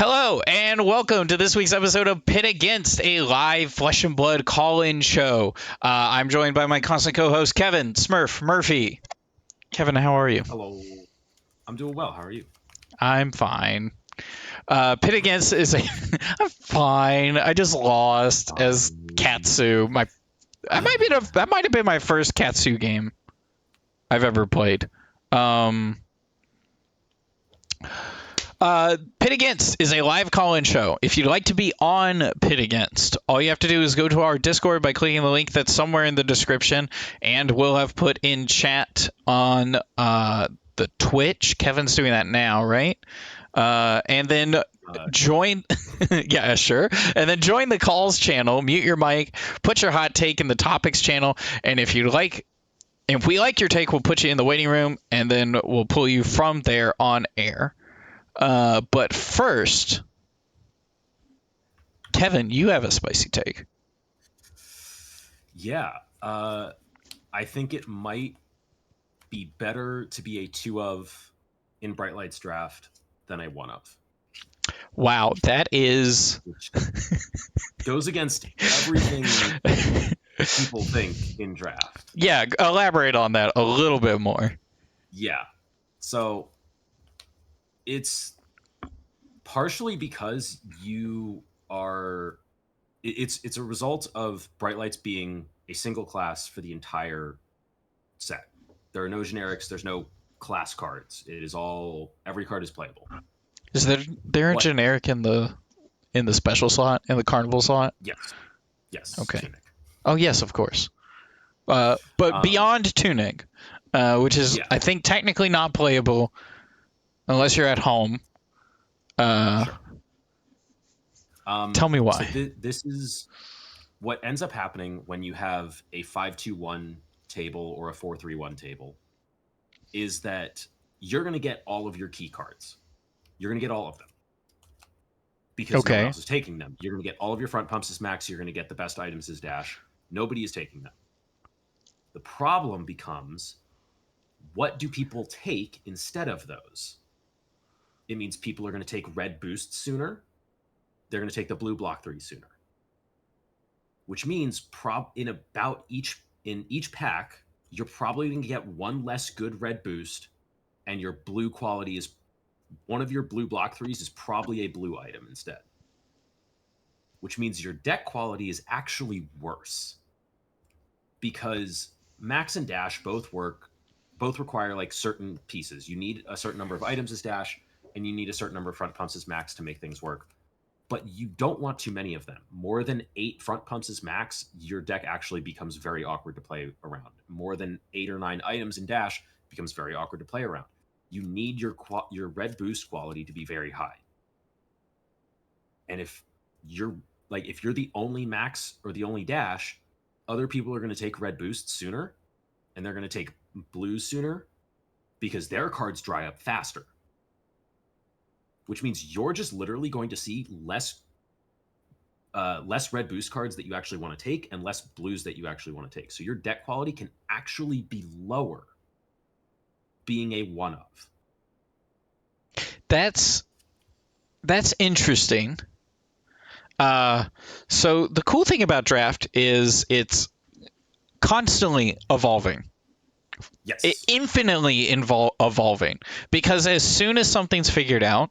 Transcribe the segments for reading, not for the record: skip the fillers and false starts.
Hello, and welcome to this week's episode of Pit Against, a live Flesh and Blood call-in show. I'm joined by my constant co-host, Kevin Smurf Murphy. Kevin, how are you? Hello. I'm doing well. How are you? I'm fine. Pit Against is a... I'm fine. I just lost as Katsu. That might have been my first Katsu game I've ever played. Pit Against is a live call-in show. If you'd like to be on Pit Against, all you have to do is go to our Discord by clicking the link that's somewhere in the description, and we'll have put in chat on the Twitch. Kevin's doing that now, right? And then join... yeah, sure. And then join the calls channel, mute your mic, put your hot take in the topics channel, and if we like your take, we'll put you in the waiting room, and then we'll pull you from there on air. But first, Kevin, you have a spicy take. Yeah. I think it might be better to be a 2 of in Bright Light's draft than a 1 of. Wow, that is... Which goes against everything people think in draft. Yeah, elaborate on that a little bit more. Yeah. So... it's partially because it's a result of Bright Lights being a single class for the entire set. There are no generics, there's no class cards. It is all, every card is playable. Is there a generic in the special slot, in the carnival slot? Yes. Okay. Tunic. Oh yes, of course. But beyond Tunic, which is I think technically not playable unless you're at home. Sure. Tell me why. So this is what ends up happening when you have a 5-2-1 table or a 4-3-1 table, is that you're going to get all of your key cards. You're going to get all of them. Because no one else is taking them. You're going to get all of your front pumps as max. You're going to get the best items as dash. Nobody is taking them. The problem becomes, what do people take instead of those? It means people are going to take red boosts sooner. They're going to take the blue block 3 sooner. Which means in each pack, you're probably going to get one less good red boost, and your blue quality is, one of your blue block 3s is probably a blue item instead. Which means your deck quality is actually worse. Because max and dash both require like certain pieces. You need a certain number of items as dash, and you need a certain number of front pumps as max to make things work. But you don't want too many of them. More than 8 front pumps as max, your deck actually becomes very awkward to play around. More than 8 or 9 items in dash becomes very awkward to play around. You need your red boost quality to be very high. And if you're the only max or the only dash, other people are going to take red boosts sooner, and they're going to take blues sooner because their cards dry up faster. Which means you're just literally going to see less red boost cards that you actually want to take and less blues that you actually want to take. So your deck quality can actually be lower being a 1 of. That's interesting. So the cool thing about draft is it's constantly evolving. Yes. Infinitely evolving. Because as soon as something's figured out,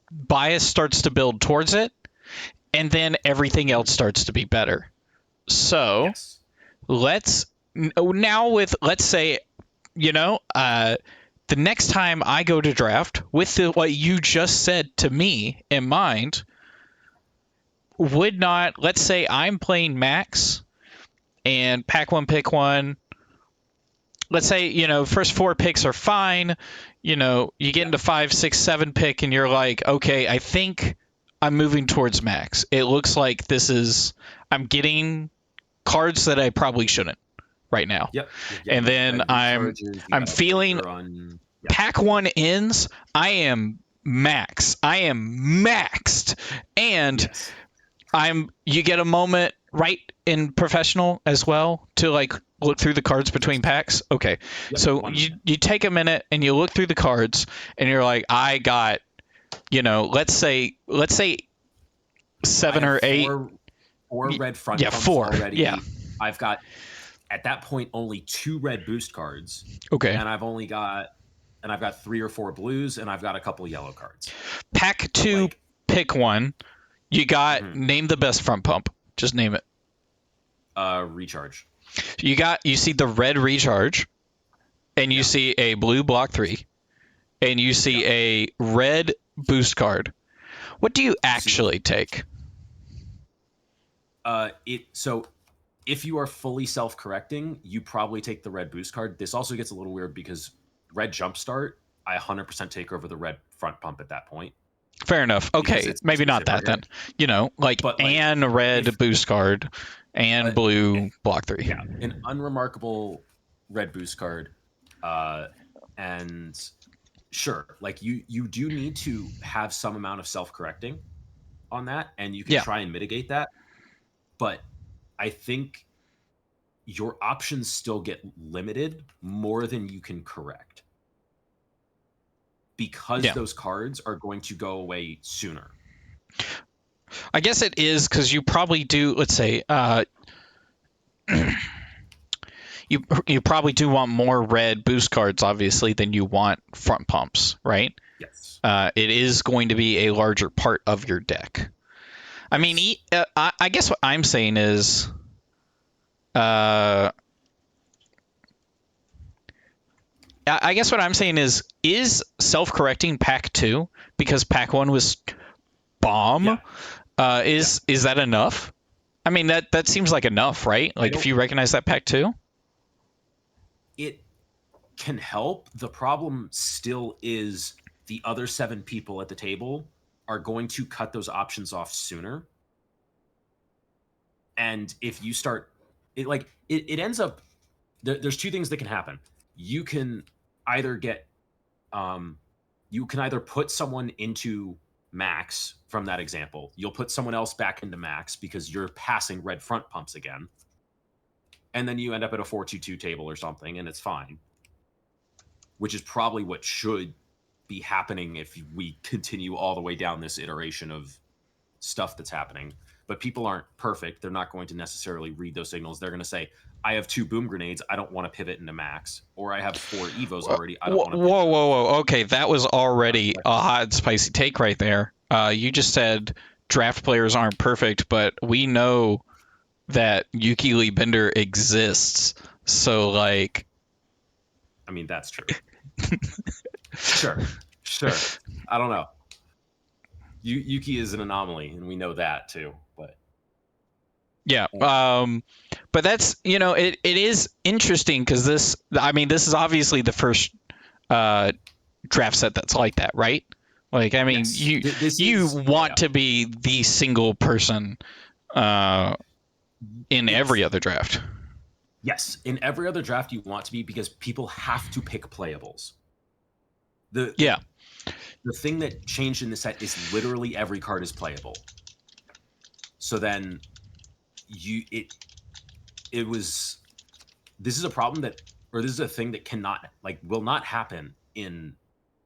bias starts to build towards it, and then everything else starts to be better. So let's say, the next time I go to draft with what you just said to me in mind, let's say I'm playing max and pack 1, pick 1. Let's say, first 4 picks are fine. You get into 5, 6, 7 pick, and you're like, okay, I think I'm moving towards max. It looks like I'm getting cards that I probably shouldn't right now. Yep. And then I'm feeling pack 1 ends. I am max. I am maxed. And you get a moment right in professional as well to look through the cards between packs. Okay. Yep, so you take a minute and you look through the cards and you're like, I got let's say 7 or 8. Four red front Yeah, pumps 4. already. Yeah. I've got at that point only 2 red boost cards. Okay. And I've got 3 or 4 blues, and I've got a couple yellow cards. Pack 2, pick one. You got name the best front pump. Just name it. Recharge. You see the red recharge, and you see a blue block 3, and you see a red boost card. What do you actually take? So if you are fully self-correcting, you probably take the red boost card. This also gets a little weird because red jumpstart, I 100% take over the red front pump at that point. Fair enough. Okay, maybe not that then. And red boost card and blue block 3. Yeah, an unremarkable red boost card. And sure, you do need to have some amount of self-correcting on that, and you can try and mitigate that. But I think your options still get limited more than you can correct because those cards are going to go away sooner. I guess it is because you probably do, let's say, you probably do want more red boost cards, obviously, than you want front pumps, right? Yes. It is going to be a larger part of your deck. I mean, I guess what I'm saying is, I guess what I'm saying is self-correcting pack 2 because pack 1 was bomb. Yeah. Is that enough? I mean, that seems like enough, right? Like if you recognize that pack 2, it can help. The problem still is the other 7 people at the table are going to cut those options off sooner. And if you start it ends up there's 2 things that can happen. You can either get you can either put someone into max from that example. You'll put someone else back into max because you're passing red front pumps again. And then you end up at a 4-2-2 table or something, and it's fine. Which is probably what should be happening if we continue all the way down this iteration of stuff that's happening. But people aren't perfect. They're not going to necessarily read those signals. They're going to say, I have 2 boom grenades. I don't want to pivot into max. Or I have 4 evos already. I don't want to pivot. Whoa. Okay, that was already a hot and spicy take right there. You just said draft players aren't perfect, but we know that Yuki Lee Bender exists. So, I mean, that's true. Sure. I don't know. Yuki is an anomaly, and we know that too. But yeah, but that's it is interesting because this is obviously the first draft set that's like that, right? Yes. You want to be the single person in every other draft. Yes, in every other draft you want to be because people have to pick playables. The thing that changed in this set is literally every card is playable. So then this is a problem this is a thing that will not happen in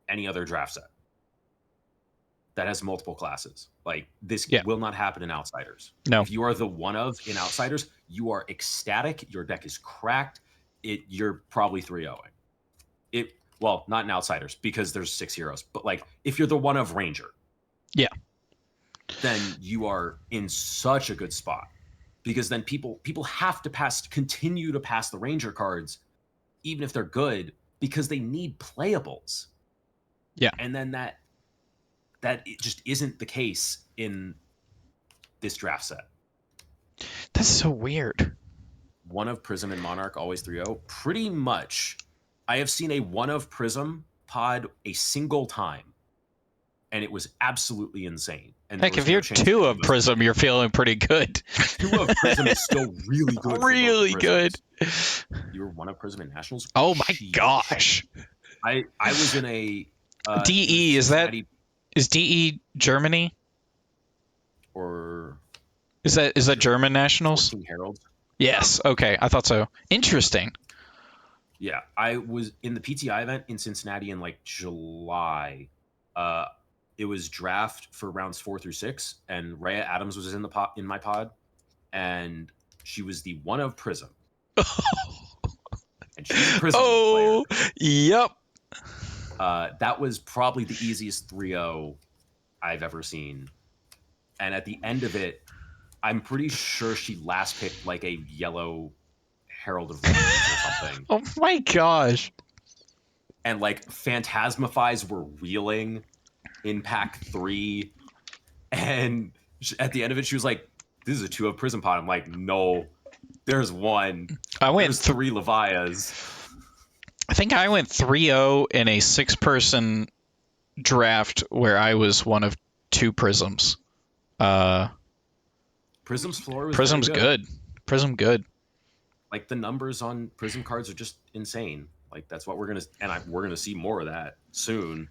any other draft set that has multiple classes. This will not happen in Outsiders. No. If you are the one of in Outsiders, you are ecstatic. Your deck is cracked. You're probably 3-0ing. Well, not in Outsiders because there's 6 heroes. But if you're the one of Ranger, then you are in such a good spot because then people have to continue to pass the Ranger cards, even if they're good, because they need playables. Yeah, and then that it just isn't the case in this draft set. That's so weird. One of Prism and Monarch always 3-0. Pretty much. I have seen a one of Prism pod a single time, and it was absolutely insane. And heck, if you're 2 of Prism, you're feeling pretty good. 2 of Prism is still really good. Really good. You were 1 of Prism in Nationals? Oh my gosh. I was in a... DE, is DE Germany? Or... Is that German Nationals? Herald? Yes, okay, I thought so. Interesting. Yeah, I was in the PTI event in Cincinnati in July. it was draft for rounds 4 through 6, and Rhea Adams was in my pod, and she was the one of Prism. And she's a Prism player. Yep. That was probably the easiest 3-0 I've ever seen. And at the end of it, I'm pretty sure she last picked like a yellow Herald of Rings or something. Oh my gosh. And like Phantasmaphies were reeling in pack 3. And at the end of it, she was like, this is a 2 of Prism pod. I'm like, no, there's one. There's 3 Levias. I think I went 3-0 in a 6-person draft where I was one of 2 Prisms. Prism's floor was Prism's good. Prism good. Like the numbers on Prism cards are just insane. Like that's what we're gonna see more of that soon.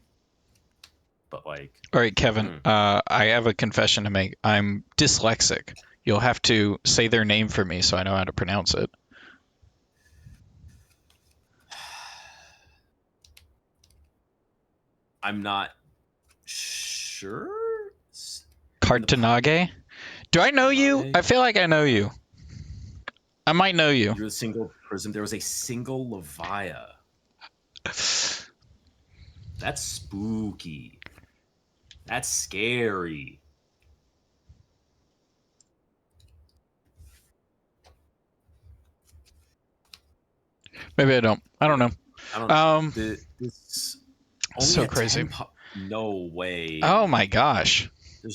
But like, all right, Kevin, I have a confession to make. I'm dyslexic. You'll have to say their name for me so I know how to pronounce it. I'm not sure. Cartanage? Do I know you? I feel like I know you. I might know you. You're a single Prism. There was a single Levia. That's spooky. That's scary. Maybe I don't. I don't know. I don't know. This so crazy. No way. Oh my gosh.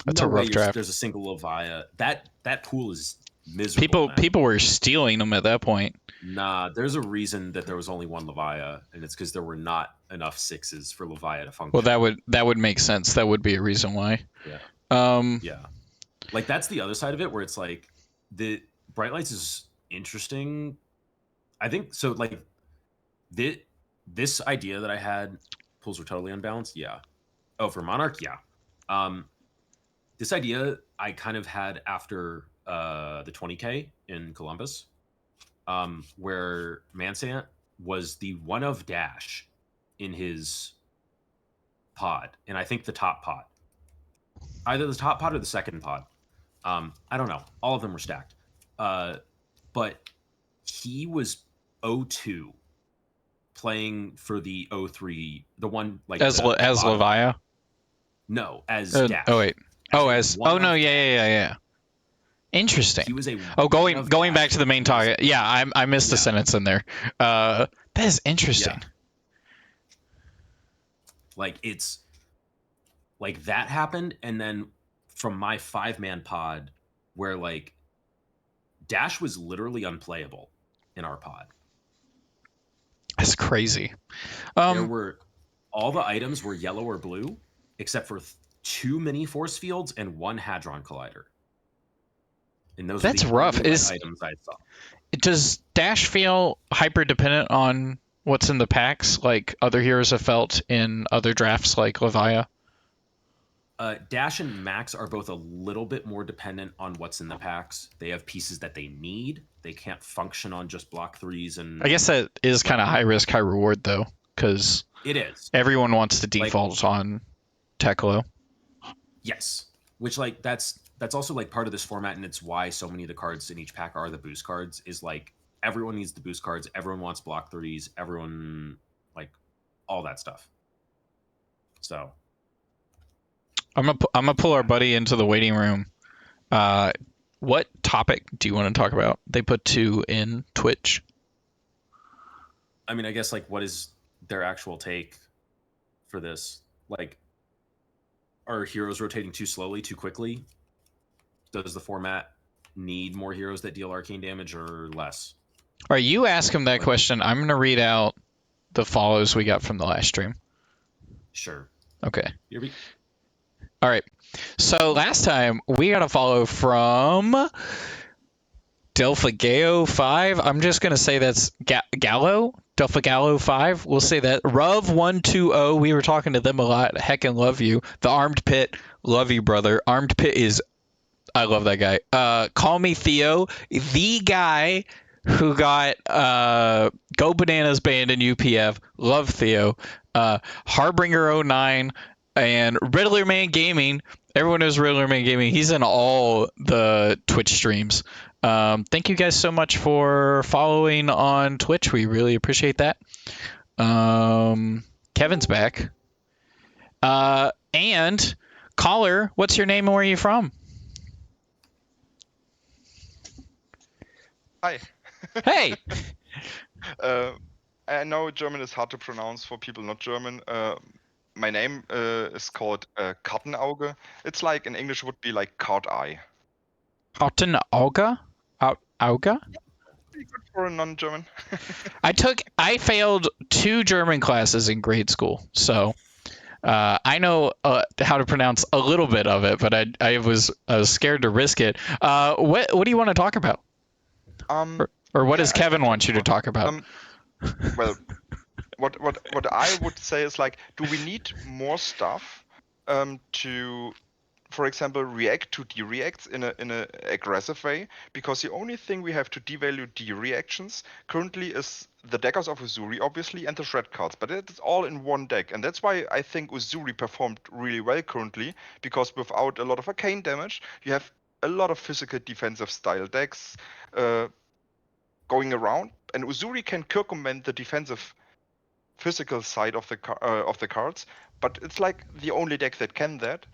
That's a rough draft. There's a single Levia. That pool is miserable. People were stealing them at that point. Nah, there's a reason that there was only one Levia, and it's because there were not enough 6s for Levia to function. Well, that would make sense. That would be a reason why. Yeah. Yeah. Like that's the other side of it, where it's like the Bright Lights is interesting. I think so. Like this idea that I had, pools were totally unbalanced. Yeah. Oh, for Monarch, yeah. This idea I kind of had after the 20K in Columbus, where Mansant was the one of Dash in his pod, and I think the top pod, either the top pod or the second pod. I don't know. All of them were stacked, but he was 0-2 playing for the 0-3, the one like as Levia. No, as Dash. Oh wait. Yeah. Interesting. He was going back to the main target. Yeah, I missed a sentence in there. That is interesting. Yeah. Like it's like that happened, and then from my 5-man pod, where like Dash was literally unplayable in our pod. That's crazy. There were all the items were yellow or blue, except for 2 mini force fields and 1 Hadron Collider. And those that's are the rough. only items I saw. Does Dash feel hyper dependent on what's in the packs, like other heroes have felt in other drafts, like Levia? Dash and Max are both a little bit more dependent on what's in the packs. They have pieces that they need. They can't function on just block 3s. And I guess that is kind of high risk, high reward, though, because it is. Everyone wants to default on Teklo. Yes, which like that's also like part of this format, and it's why so many of the cards in each pack are the boost cards. Is like everyone needs the boost cards. Everyone wants block 3s. Everyone like all that stuff. So. I'm gonna pull our buddy into the waiting room. What topic do you want to talk about? They put 2 in Twitch. I mean, I guess like what is their actual take for this? Like, are heroes rotating too slowly, too quickly? Does the format need more heroes that deal arcane damage or less? All right, you ask him that question. I'm gonna read out the follows we got from the last stream. Sure. Okay. All right. So last time we got a follow from Delphagao 5. I'm just going to say that's Gallo. Delphagao 5. We'll say that. Ruv120. We were talking to them a lot. Heckin' love you. The Armed Pit. Love you, brother. Armed Pit is... I love that guy. Call me Theo. The guy who got Go Bananas banned in UPF. Love Theo. Harbinger09. and Riddler Man Gaming. Everyone knows Riddler Man Gaming. He's in all the Twitch streams. Thank you guys so much for following on Twitch. We really appreciate that. Kevin's back. And caller, what's your name and where are you from? Hi. Hey. I know German is hard to pronounce for people not German. My name is called Kartenauge. It's like in English would be like card eye. Kartenauge? Auge? Pretty good for a non-German. I failed 2 German classes in grade school, so I know how to pronounce a little bit of it, but I was scared to risk it. What do you want to talk about? Or what does Kevin want you to talk about? Well, what I would say is like, do we need more stuff to, for example, react to D-reacts in a aggressive way? Because the only thing we have to devalue D-reactions currently is the Daggers of Uzuri, obviously, and the Shred cards, but it's all in one deck, and that's why I think Uzuri performed really well currently, because without a lot of arcane damage, you have a lot of physical defensive style decks going around, and Uzuri can circumvent the defensive physical side of the cards, but it's like the only deck that can that,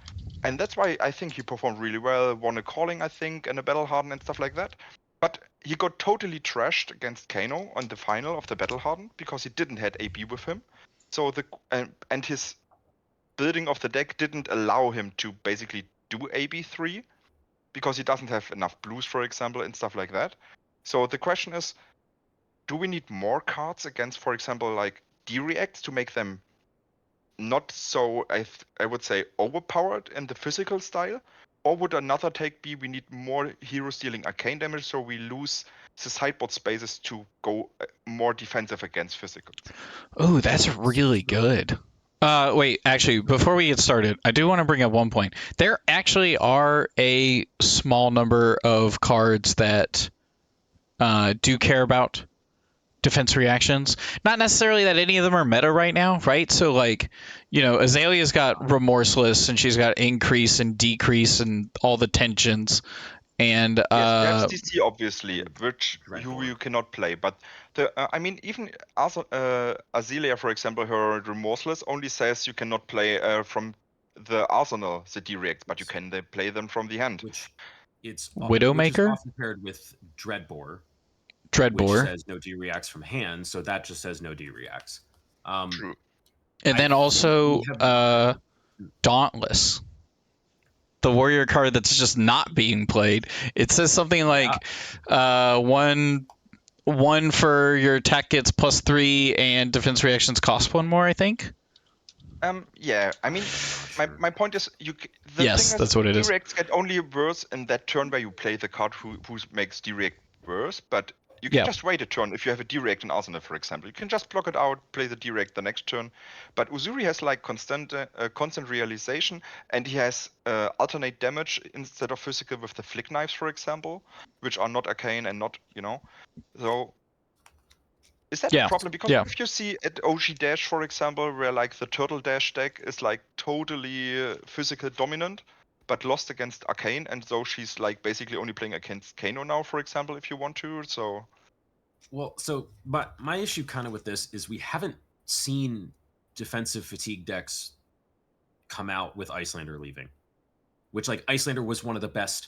and that's why I think he performed really well. Won a calling, I think, and a battle harden and stuff like that. But he got totally trashed against Kano on the final of the battle harden because he didn't have AB with him. So and his building of the deck didn't allow him to basically do AB3 because he doesn't have enough blues, for example, and stuff like that. So the question is, do we need more cards against, for example, like D-reacts to make them not so, I would say, overpowered in the physical style? Or would another take be we need more heroes dealing arcane damage so we lose the sideboard spaces to go more defensive against physicals? Oh, that's really good. Wait, actually, before we get started, I do want to bring up one point. There actually are a small number of cards that do care about defense reactions. Not necessarily that any of them are meta right now, right? So, like, you know, Azalea's got Remorseless, and she's got Increase and Decrease and all the tensions. And yes, that's DC, obviously, which you cannot play. But I mean, even Azalea, for example, her Remorseless only says you cannot play from the arsenal the D-reacts, but you can play them from the hand. It's Widowmaker, which is often paired with Dreadbore, which says no D-reacts from hand, so that just says no D-reacts. True. And then also Dauntless, the warrior card that's just not being played. It says something like one for your attack gets +3 and defense reactions cost 1 more, I think. Yeah, I mean, my point is, yes, that's what it is. D-reacts get only worse in that turn where you play the card who makes D-react worse, but you can just wait a turn if you have a D-react in Arsenal, for example. You can just block it out, play the D-react the next turn. But Uzuri has like constant realization, and he has alternate damage instead of physical with the flick knives, for example, which are not arcane and not, you know. So is that a problem? Because if you see at OG Dash, for example, where like the Turtle Dash deck is like totally physical dominant, but lost against Arcane, and so she's like basically only playing against Kano now, for example, if you want to. So, well, but my issue kind of with this is we haven't seen defensive fatigue decks come out with Icelander leaving, which like Icelander was one of the best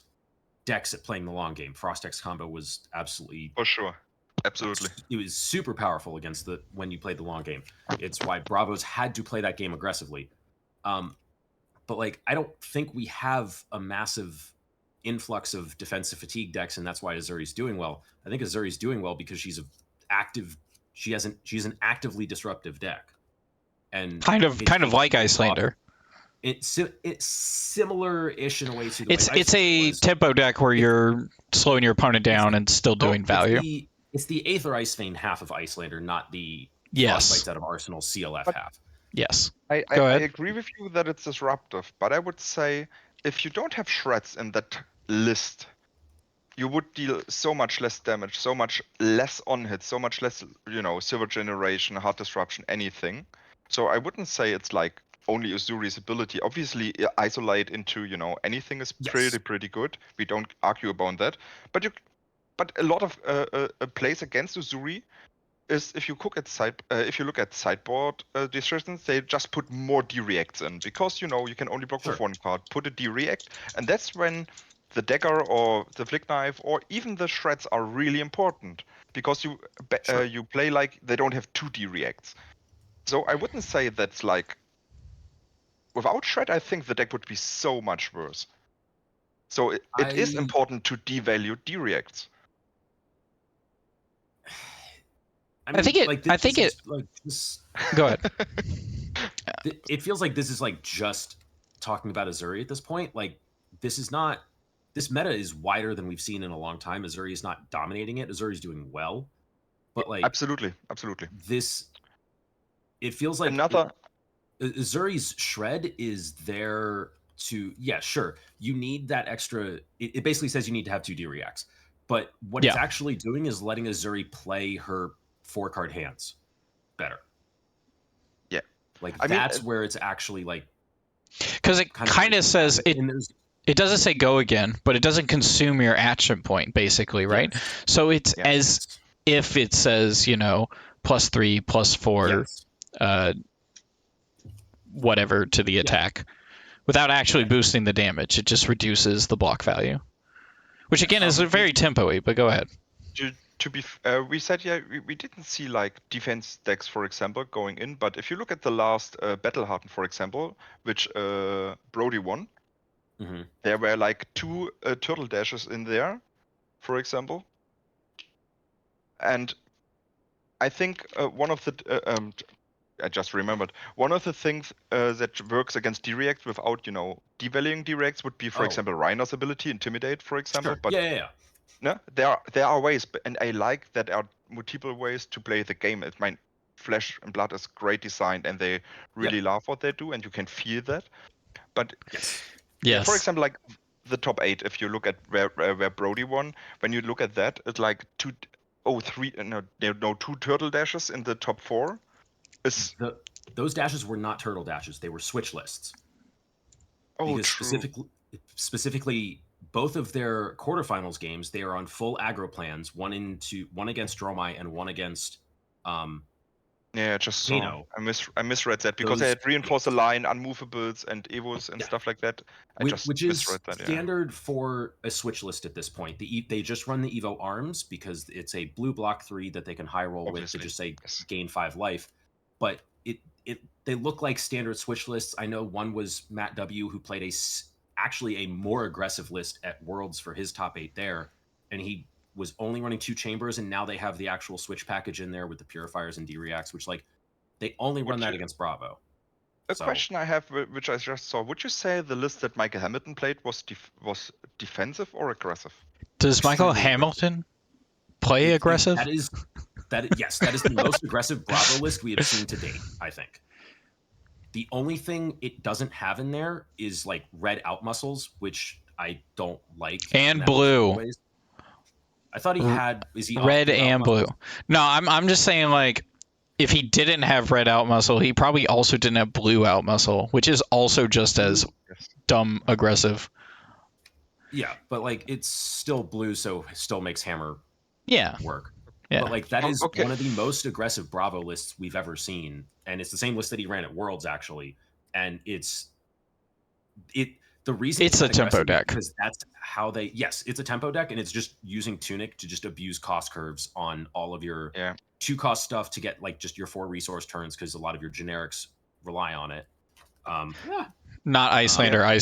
decks at playing the long game. Frost X combo was absolutely for sure. Absolutely. It was super powerful against when you played the long game. It's why Bravos had to play that game aggressively. But like, I don't think we have a massive influx of defensive fatigue decks, and that's why Azuri's doing well. I think Azuri's doing well because she's an actively disruptive deck. And kind of like Icelander. It's similar-ish in a way to it's a tempo deck where you're slowing your opponent down and still doing value. It's the Aether Ice Vein half of Icelander, not the Fights Out of Arsenal CLF half. Yes. I agree with you that it's disruptive, but I would say if you don't have shreds in that list, you would deal so much less damage, so much less on hit, so much less, Silver Generation, Heart Disruption, anything. So I wouldn't say it's like only Uzuri's ability. Obviously, isolate into anything is pretty good. We don't argue about that. But a lot of plays against Uzuri is if you look at sideboard decisions, they just put more D-reacts in because you can only block with one card. Put a D-react, and that's when the dagger or the flick knife or even the shreds are really important because you play like they don't have 2 D-reacts. So I wouldn't say that's like without shred. I think the deck would be so much worse. So it is important to devalue D-reacts. I think it. Go ahead. It feels like this is like just talking about Uzuri at this point. Like this meta is wider than we've seen in a long time. Uzuri is not dominating it. Uzuri is doing well, but like absolutely. It feels like Uzuri's shred is there to you need that extra. It basically says you need to have 2 D-reacts, but what it's actually doing is letting Uzuri play her 4-card hands better. Yeah, like that's where it's actually like because it kind of says it doesn't say go again, but it doesn't consume your action point basically, right? Yes. So it's as if it says +3, +4, whatever to the attack, without actually boosting the damage. It just reduces the block value, which again is very tempo-y. But go ahead. To be, we said we didn't see like defense decks, for example, going in. But if you look at the last Battle Harden, for example, which Brody won, there were like 2 turtle dashes in there, for example. And I think one of the I just remembered one of the things that works against D-reacts without devaluing D-reacts would be, for example, Reiner's ability, Intimidate, for example. Sure. But no, there are ways, and I like that there are multiple ways to play the game. Flesh and Blood is great designed, and they really love what they do, and you can feel that. But yes, for example, like the top 8, if you look at where Brody won, when you look at that, it's like 2 turtle dashes in the top 4. Those dashes were not turtle dashes; they were switch lists. Oh, because true. Specifically, both of their quarterfinals games, they are on full aggro plans. One against Dromai and one against. I just saw. I misread that because they had reinforced the line, unmovables, and evos and stuff like that. Which is standard for a switch list at this point. They just run the EVO arms because it's a blue block 3 that they can high roll with to just say gain 5 life. But they look like standard switch lists. I know one was Matt W, who played actually a more aggressive list at Worlds for his top 8 there, and he was only running 2 chambers, and now they have the actual switch package in there with the purifiers and D-reacts, which they only run that against Bravo. A question I have, which I just saw, would you say the list that Michael Hamilton played was defensive or aggressive? Does Michael Hamilton play aggressive? Yes, that is the most aggressive Bravo list we have seen to date, I think. The only thing it doesn't have in there is like red out muscles, which I don't like. And blue. I thought he had. Is he red and blue? No, I'm just saying like if he didn't have red out muscle, he probably also didn't have blue out muscle, which is also just as dumb aggressive. Yeah, but like it's still blue, so it still makes hammer work. Yeah. But like that is one of the most aggressive Bravo lists we've ever seen, and it's the same list that he ran at Worlds actually, and the reason it's a tempo deck because that's how it's a tempo deck, and it's just using Tunic to just abuse cost curves on all of your 2-cost stuff to get like just your 4 resource turns because a lot of your generics rely on it. Not Icelander. He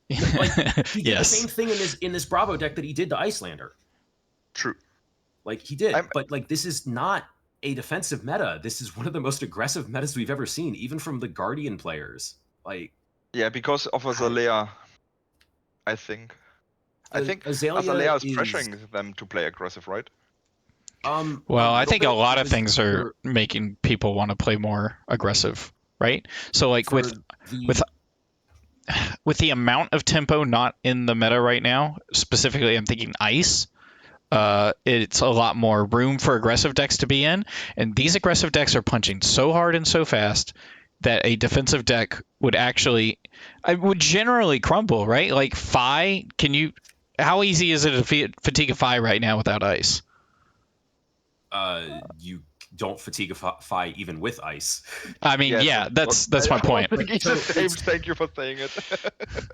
did the same thing in this Bravo deck that he did to Icelander. True. Like he did, but like this is not a defensive meta. This is one of the most aggressive metas we've ever seen, even from the Guardian players. Like because of Azalea, I think. I think Azalea is pressuring them to play aggressive, right? Well, I think a lot of things are making people want to play more aggressive, right? So like with the amount of tempo not in the meta right now, specifically I'm thinking ice, it's a lot more room for aggressive decks to be in, and these aggressive decks are punching so hard and so fast that a defensive deck would generally crumble, right? Like Fi, how easy is it to fatigue a Fi right now without ice? You don't fatigue a Fi even with ice. I mean, yeah, that's my point. Thank you for saying it.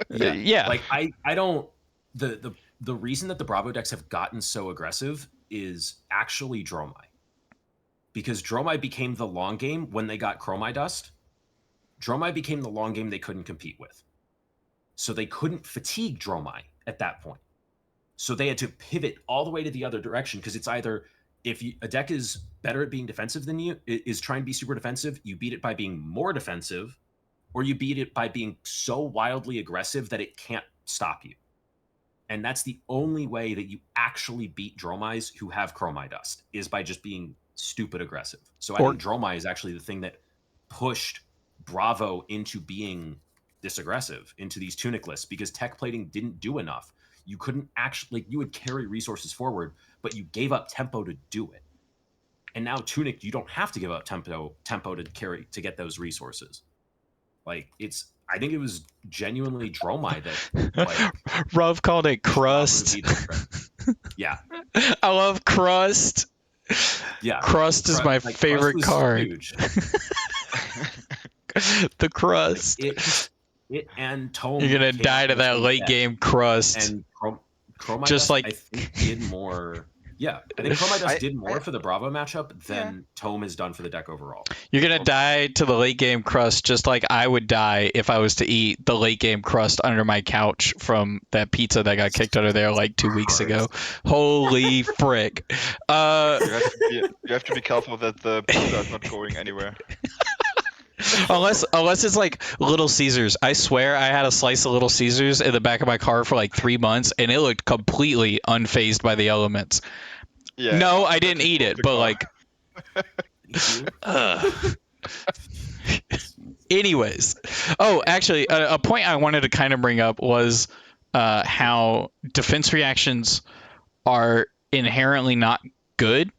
Yeah. Like I don't. The reason that the Bravo decks have gotten so aggressive is actually Dromai, because Dromai became the long game when they got Chromai Dust. Dromai became the long game they couldn't compete with, so they couldn't fatigue Dromai at that point. So they had to pivot all the way to the other direction, because it's either if a deck is better at being defensive than you, is trying to be super defensive, you beat it by being more defensive, or you beat it by being so wildly aggressive that it can't stop you. And that's the only way that you actually beat Dromais who have Chromai Dust, is by just being stupid aggressive. So I think Dromai is actually the thing that pushed Bravo into being this aggressive, into these Tunic lists, because tech plating didn't do enough. You couldn't actually, you would carry resources forward, but you gave up tempo to do it. And now Tunic, you don't have to give up tempo to get those resources. Like, I think it was genuinely Dromai that, like, Ruv called it crust. Yeah. I love crust. Yeah. Crust is my favorite card. Huge. The crust. It and Tome. You're gonna die to that late game crust. And Chromai just Dust, like I think did more. Yeah, I think Chromai Dust did more for the Bravo matchup than Tome has done for the deck overall. You're gonna die to the late game crust, just like I would die if I was to eat the late game crust under my couch from that pizza that got kicked under there like 2 weeks ago. Holy frick! You have to be careful that the pizza is not going anywhere. Unless it's like Little Caesars. I swear I had a slice of Little Caesars in the back of my car for like 3 months, and it looked completely unfazed by the elements. Yeah, no, I didn't eat it, but like. Anyways. Oh, actually, a point I wanted to kind of bring up was how defense reactions are inherently not good.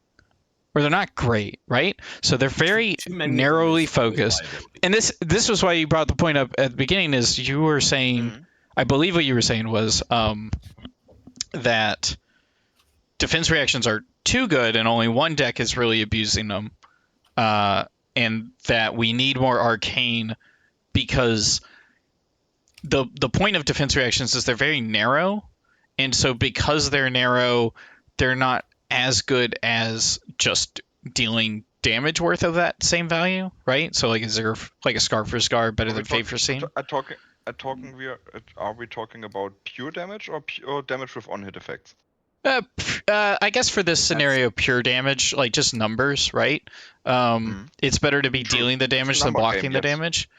Or they're not great, right? So they're very narrowly focused. And this was why you brought the point up at the beginning, is you were saying, I believe what you were saying was that defense reactions are too good and only one deck is really abusing them. And that we need more arcane, because the point of defense reactions is they're very narrow. And so because they're narrow, they're not as good as just dealing damage worth of that same value, right? So like, is there like a Scar for Scar better than Fate for Scene? Are we talking about pure damage or pure damage with on-hit effects? I guess for this scenario, pure damage, like just numbers, right? It's better to be dealing the damage than blocking the damage.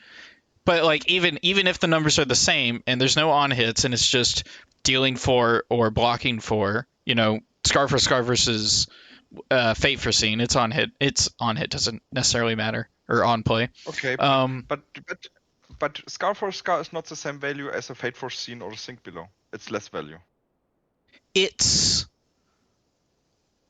But like even if the numbers are the same and there's no on hits and it's just dealing 4 or blocking 4, Scar for Scar versus Fate for Scene, it's on hit. It's on hit doesn't necessarily matter, or on play. Okay, but Scar for Scar is not the same value as a Fate for Scene or a Sync Below. It's less value. It's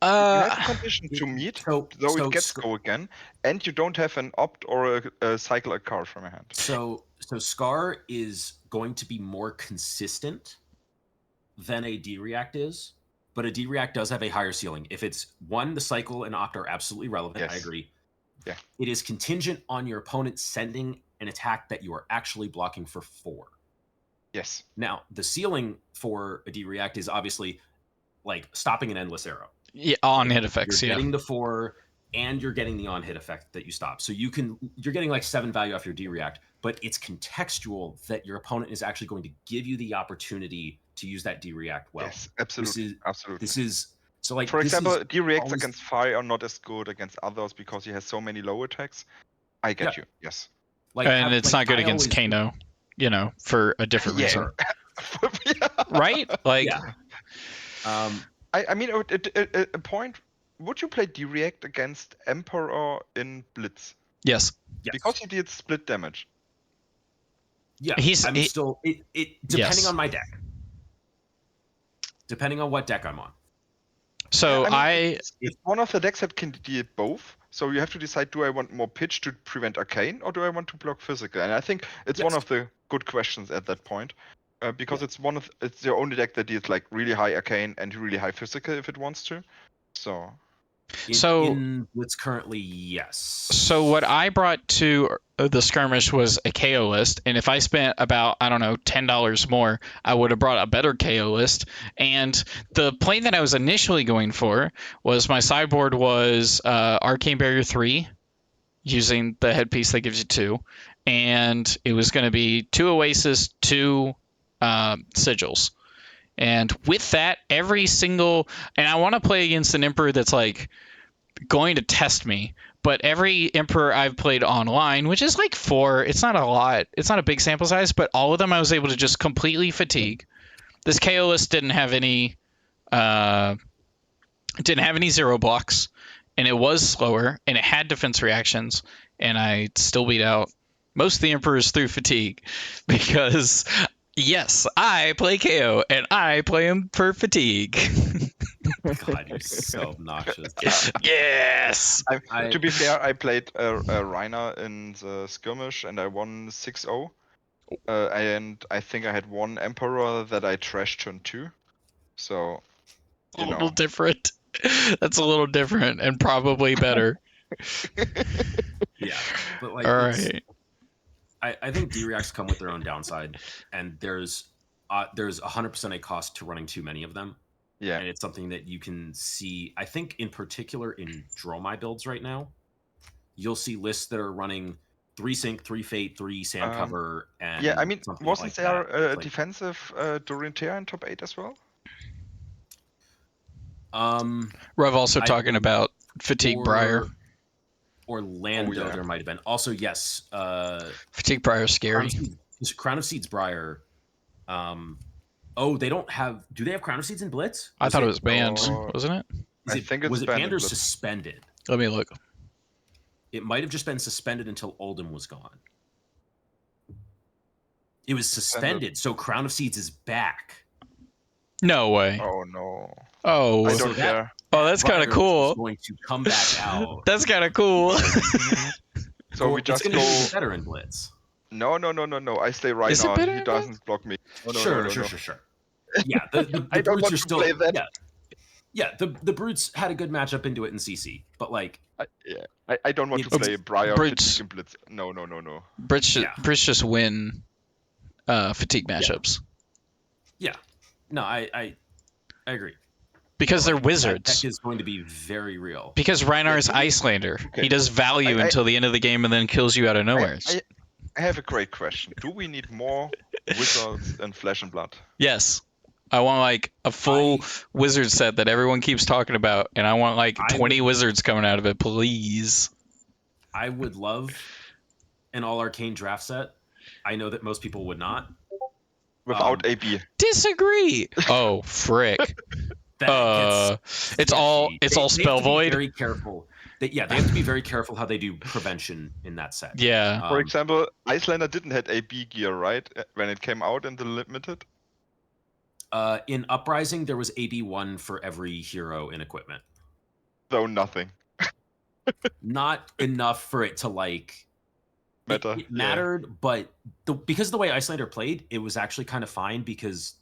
you have a condition to meet, though it gets go again, and you don't have an opt or a cycle a card from your hand. So Scar is going to be more consistent than a D-React is. But a D-React does have a higher ceiling. If it's 1, the cycle and opt are absolutely relevant. Yes. I agree. Yeah. It is contingent on your opponent sending an attack that you are actually blocking for 4. Yes. Now, the ceiling for a D-React is obviously like stopping an endless arrow. Yeah, on-hit effects, You're getting the 4, and you're getting the on-hit effect that you stop. So you're getting like 7 value off your D-React, but it's contextual that your opponent is actually going to give you the opportunity to use that D-React well. Yes, absolutely. This is so like, for example, D-Reacts against Fire are not as good against others because he has so many low attacks. I get you. Yes. And it's not good against Kano, for a different reason. Right? Like. Yeah. I mean, a point. Would you play D-React against Emperor in Blitz? Yes. Because he did split damage. Yeah, depending on my deck. Depending on what deck I'm on. So It's one of the decks that can deal both. So you have to decide: do I want more pitch to prevent arcane, or do I want to block physical? And I think it's one of the good questions at that point, because it's the only deck that deals like really high arcane and really high physical if it wants to. So. In Blitz currently, yes. So what I brought to the skirmish was a KO list, and if I spent about, I don't know, $10 more, I would have brought a better KO list. And the plane that I was initially going for was my sideboard was Arcane Barrier 3, using the headpiece that gives you 2, and it was going to be 2 Oasis, 2 Sigils. And with that, every single... And I want to play against an Emperor that's like going to test me. But every Emperor I've played online, which is like 4, it's not a lot. It's not a big sample size, but all of them I was able to just completely fatigue. This KO list didn't have any 0 blocks. And it was slower, and it had defense reactions. And I still beat out most of the Emperors through fatigue. Because... yes, I play KO, and I play him for fatigue. God, you're so obnoxious. Yes! To be fair, I played Reiner in the skirmish, and I won 6-0. And I think I had one Emperor that I trashed turn 2. So, a little different. That's a little different, and probably better. Yeah, but like... All right. I think D-reacts come with their own downside, and there's 100% a cost to running too many of them. Yeah. And it's something that you can see, I think in particular in Dromai builds right now, you'll see lists that are running 3 Sync, 3 Fate, 3 Sand Cover, and yeah, I mean, wasn't like there a like, defensive Doriantea in top 8 as well? Rev also talking about Fatigue Briar. Orlando, there might have been. Also, yes. Fatigue Briar scary. Crown of Seeds Briar. They don't have... Do they have Crown of Seeds in Blitz? I thought it was banned, wasn't it? I think it's was it banned banned or in Blitz. suspended? Let me look. It might have just been suspended until Oldham was gone. It was suspended, so Crown of Seeds is back. No way. Oh, no. Oh. I don't care. Oh, that's kind of cool. Is going to come back out. That's kind of cool. So we just it's go... be better in Blitz. No. I stay right Is it now. better He in doesn't block me. No, Sure. Yeah, the I don't Brutes want are to still... play that. Yeah, the Brutes had a good matchup into it in CC, but like... I don't want to play Briar Brutes. in Blitz. No. Brits just win fatigue matchups. Yeah. No, I agree. Because they're That wizards. deck is going to be very real. Because Reinar is Icelander. Okay. He does value until the end of the game and then kills you out of nowhere. I have a great question. Do we need more wizards in Flesh and Blood? Yes. I want like a full wizard set that everyone keeps talking about, and I want like 20 wizards coming out of it, please. I would love an all arcane draft set. I know that most people would not. Without AB. Disagree. Oh, frick. It's all spell void. Very careful. They have to be very careful how they do prevention in that set. Yeah. For example, Icelander didn't have AB gear, right? When it came out in the limited? In Uprising, there was AB1 for every hero in equipment. So nothing. Not enough for it to like... It mattered, but because of the way Icelander played, it was actually kind of fine because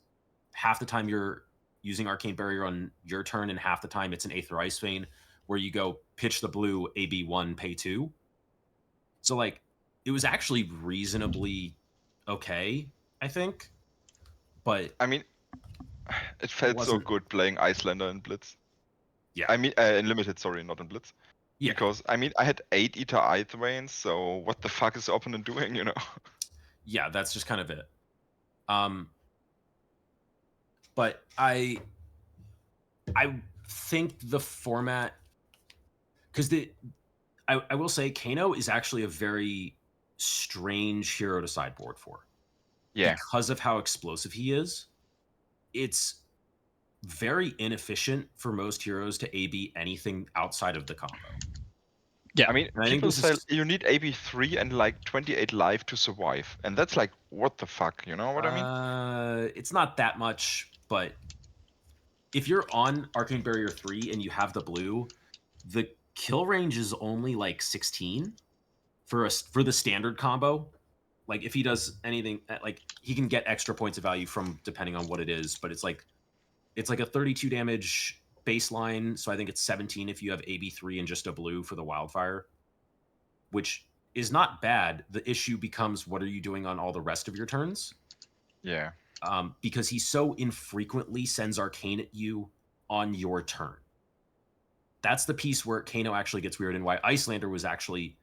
half the time you're using Arcane Barrier on your turn, and half the time it's an Aether Ice Vein, where you go pitch the blue, AB1, pay 2. So like, it was actually reasonably okay, I think. But I mean, it felt so good playing Icelander in Blitz. Yeah. I mean, in Limited, sorry, not in Blitz. Yeah. Because, I mean, I had 8 Ether Ice Veins, so what the fuck is the opponent doing, you know? Yeah, that's just kind of it. But I think the format... Because I will say, Kano is actually a very strange hero to sideboard for. Yeah. Because of how explosive he is. It's very inefficient for most heroes to AB anything outside of the combo. Yeah. I mean, people say you need AB3 and like 28 life to survive. And that's like, what the fuck, you know what I mean? It's not that much, but if you're on Arcane Barrier 3 and you have the blue, the kill range is only like 16 for the standard combo. Like if he does anything, like he can get extra points of value from depending on what it is, but it's like a 32 damage baseline. So I think it's 17 if you have AB3 and just a blue for the wildfire, which is not bad. The issue becomes, what are you doing on all the rest of your turns? Yeah. Because he so infrequently sends Arcane at you on your turn. That's the piece where Kano actually gets weird, and why Icelander was actually...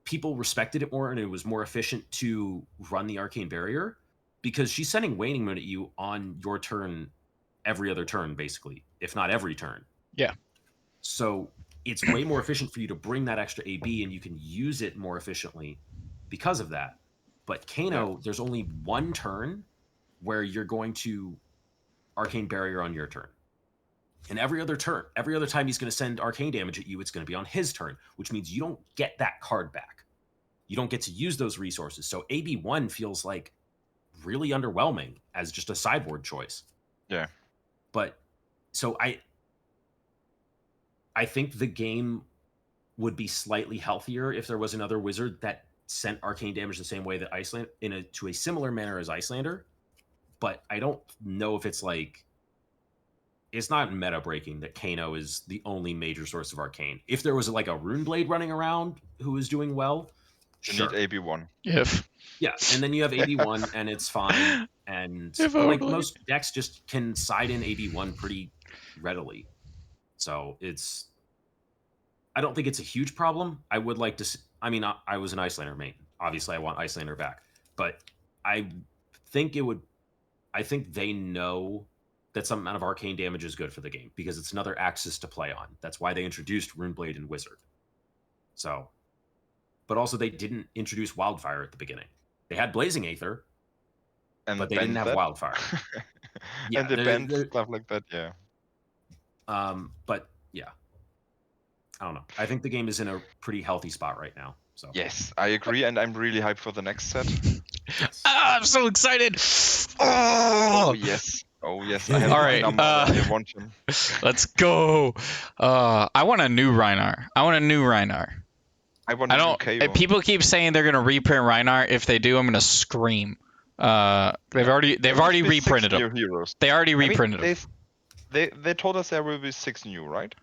people respected it more, and it was more efficient to run the Arcane Barrier, because she's sending Waning Moon at you on your turn every other turn, basically, if not every turn. Yeah. So it's way more efficient for you to bring that extra AB, and you can use it more efficiently because of that. But Kano, there's only one turn where you're going to Arcane Barrier on your turn. And every other time he's going to send arcane damage at you, it's going to be on his turn, which means you don't get that card back. You don't get to use those resources. So AB1 feels like really underwhelming as just a sideboard choice. Yeah. But so I think the game would be slightly healthier if there was another wizard that sent arcane damage the same way that Icelander, to a similar manner as Icelander. But I don't know if it's like... it's not meta breaking that Kano is the only major source of arcane. If there was like a Runeblade running around who is doing well, You sure. need AB1. Yeah, and then you have AB1 and it's fine. And like most decks just can side in AB1 pretty readily. So I don't think it's a huge problem. I would like to... I was an Icelander main. Obviously, I want Icelander back. But I think they know that some amount of arcane damage is good for the game, because it's another axis to play on. That's why they introduced Runeblade and Wizard. So, but also they didn't introduce Wildfire at the beginning. They had Blazing Aether, but they didn't have Wildfire. And they banned stuff like that, yeah. But yeah, I don't know. I think the game is in a pretty healthy spot right now. So Yes, I agree, and I'm really hyped for the next set. yes. I'm so excited. Oh yes. Oh yes. I have All my right, number. I want him. Let's go. I want a new Rhinar. I want I a don't. new KO. People keep saying they're gonna reprint Rhinar. If they do, I'm gonna scream. They've already There will be reprinted 6 them. new heroes. They already I mean, reprinted them. they told us there will be 6 new, right?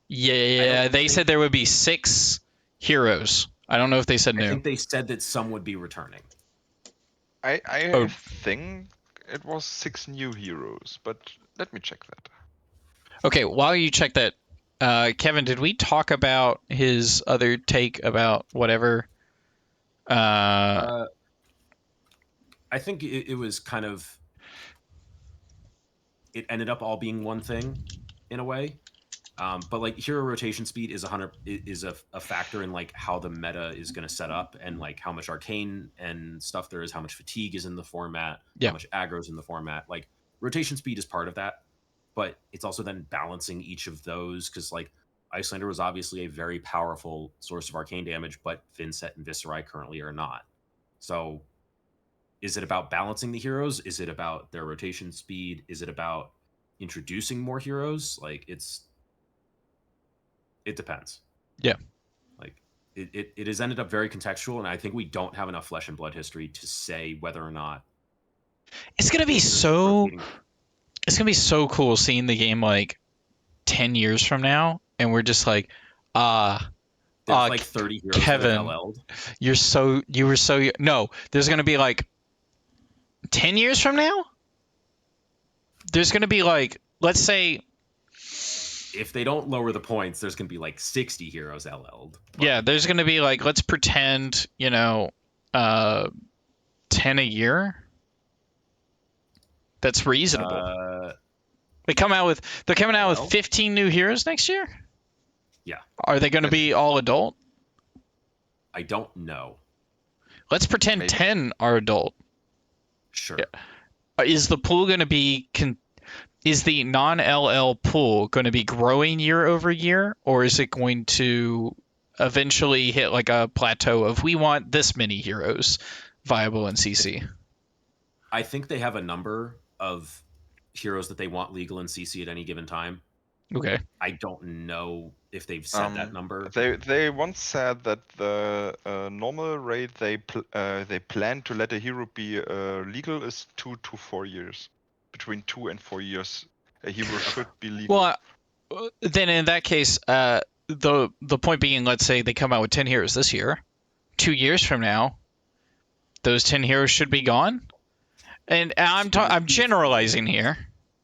Yeah, they said there would be 6 heroes. I don't know if they said I new. think they said that some would be returning. I Oh. think it was 6 new heroes, but let me check that. Okay, while you check that, Kevin, did we talk about his other take about whatever? I think it was kind of... it ended up all being one thing in a way. But like hero rotation speed is a factor in like how the meta is going to set up, and like how much arcane and stuff there is, how much fatigue is in the format, how much aggro is in the format. Like rotation speed is part of that, but it's also then balancing each of those, because like Icelander was obviously a very powerful source of arcane damage, but Vincent and Viserai currently are not. So is it about balancing the heroes? Is it about their rotation speed? Is it about introducing more heroes? Like it depends. Yeah. Like it has ended up very contextual, and I think we don't have enough flesh and blood history to say whether or not It's gonna be so cool seeing the game like 10 years from now, and we're just like, there's like 30 heroes Kevin, that have LL'd. No, there's gonna be like 10 years from now. There's gonna be like, let's say, if they don't lower the points, there's going to be like 60 heroes LL'd. Yeah, there's going to be like, let's pretend, 10 a year. That's reasonable. They're coming out with 15 new heroes next year? Yeah. Are they going to be all adult? I don't know. Let's pretend Maybe. 10 are adult. Sure. Yeah. Is the pool going to be... Is the non-LL pool going to be growing year over year, or is it going to eventually hit like a plateau of we want this many heroes viable in CC? I think they have a number of heroes that they want legal in CC at any given time. Okay. I don't know if they've said that number. They once said that the normal rate they plan to let a hero be legal is 2 to 4 years. Between 2 and 4 years, a hero should be legal. Well, then in that case, the point being, let's say they come out with 10 heroes this year. 2 years from now, those 10 heroes should be gone. And I'm generalizing here.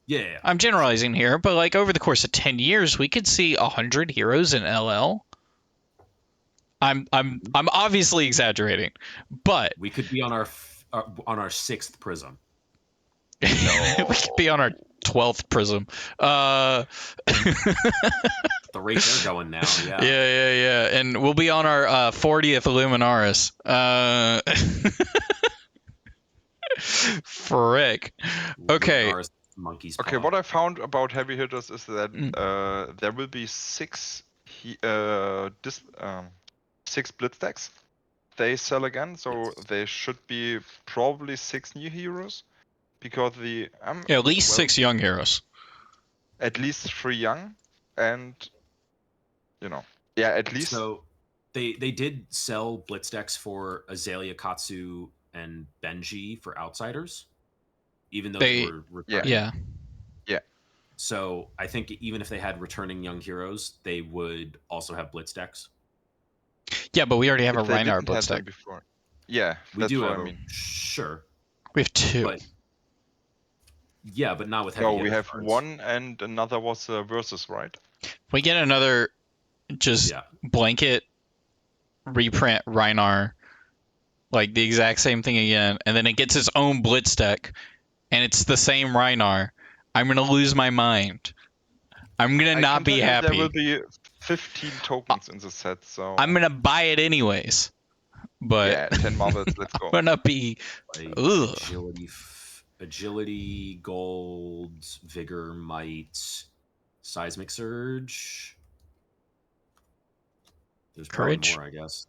Yeah. I'm generalizing here, but like over the course of 10 years, we could see 100 heroes in LL. I'm obviously exaggerating, but we could be on our 6th prism. We could be on our 12th prism. The rate they're going now, yeah. Yeah. And we'll be on our 40th Luminaris. Frick. Okay. Luminaris monkey's paw. Okay, what I found about heavy hitters is that there will be 6 Blitz decks they sell again, so there should be probably 6 new heroes. Because at least 6 young heroes. At least 3 young, and at least. So they did sell Blitz decks for Azalea, Katsu, and Benji for outsiders, even though they were returning. Yeah. So I think even if they had returning young heroes, they would also have Blitz decks. Yeah, but we already have a Reinhardt Blitz deck before. Yeah, we do. What I mean. Sure. We have 2. But, yeah, but not with heavy. No, we have cards. 1 and another was versus, right? We get another blanket reprint Reinhardt, like the exact same thing again, and then it gets its own Blitz deck, and it's the same Reinhardt. I'm gonna lose my mind. I'm gonna not be happy. There will be 15 tokens in the set, so I'm gonna buy it anyways. But yeah, 10 marbles. Let's go. I'm gonna be agility, gold, vigor, might, seismic surge. There's courage, more, I guess.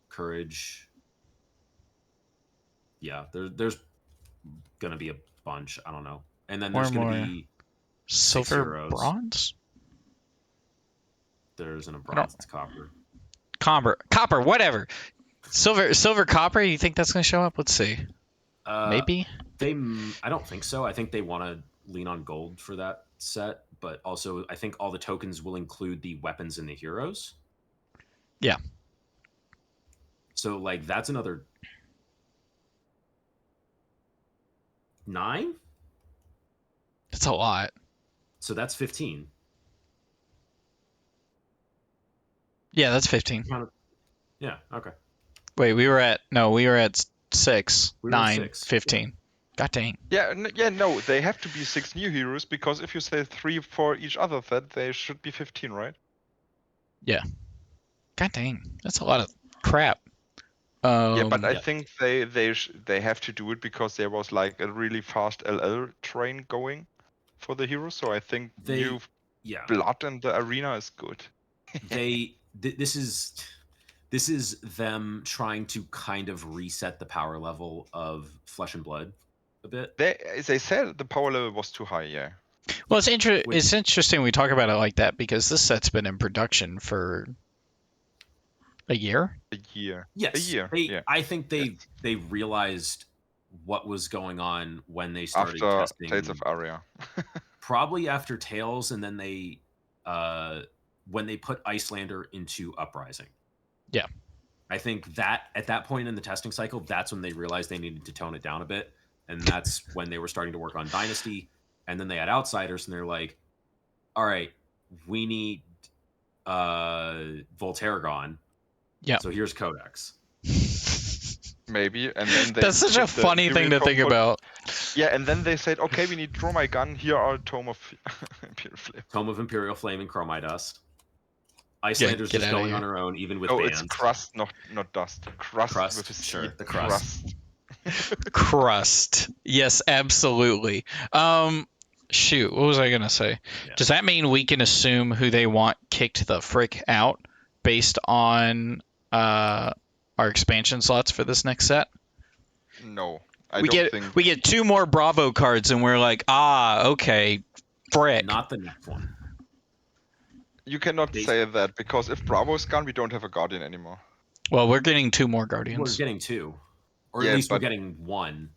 Courage. Yeah, there's gonna be a bunch. I don't know. And then there's gonna be silver, bronze. There isn't a bronze. It's copper. Copper, whatever. Silver, copper. You think that's gonna show up? Let's see. Maybe. I don't think so. I think they want to lean on gold for that set, but also I think all the tokens will include the weapons and the heroes. Yeah. So like that's another 9. That's a lot. So that's 15. Yeah, that's 15. Yeah. Okay. Wait, we were at 6, 9, 6. 15. God dang. Yeah, no, they have to be 6 new heroes because if you say 3 for each other set, they should be 15, right? Yeah. God dang, that's a lot of crap. Yeah, but I think they have to do it because there was like a really fast LL train going for the heroes. So I think new blood in the arena is good. This is them trying to kind of reset the power level of Flesh and Blood a bit. They said the power level was too high. Yeah. Well, it's interesting we talk about it like that because this set's been in production for a year. Yes. A year. I think they realized what was going on when they started after testing. Tales of Aria. Probably after Tales, and then they when they put Icelander into Uprising. Yeah. I think that at that point in the testing cycle, that's when they realized they needed to tone it down a bit. And that's when they were starting to work on Dynasty. And then they had Outsiders, and they're like, all right, we need Volterragon. Yeah. So here's Codex. Maybe. And then that's such a funny thing to think about. Yeah, and then they said, okay, we need Draw My Gun. Here are Tome of Imperial Flame. Tome of Imperial Flame and Chromite Dust. Icelander's just going on her own, even with bands. It's crust, not dust. Crust with a C. Sure, the crust. Crust. Yes, absolutely. Shoot, what was I gonna say? Yeah. Does that mean we can assume who they want kicked the frick out based on our expansion slots for this next set? No. I we don't think get 2 more Bravo cards, and we're like, okay, frick. Not the next one. you cannot They- say that because if Bravo is gone, we don't have a Guardian anymore. Well, we're getting 2 more We're Guardians. getting 2, or Yeah, at least we're but- getting 1.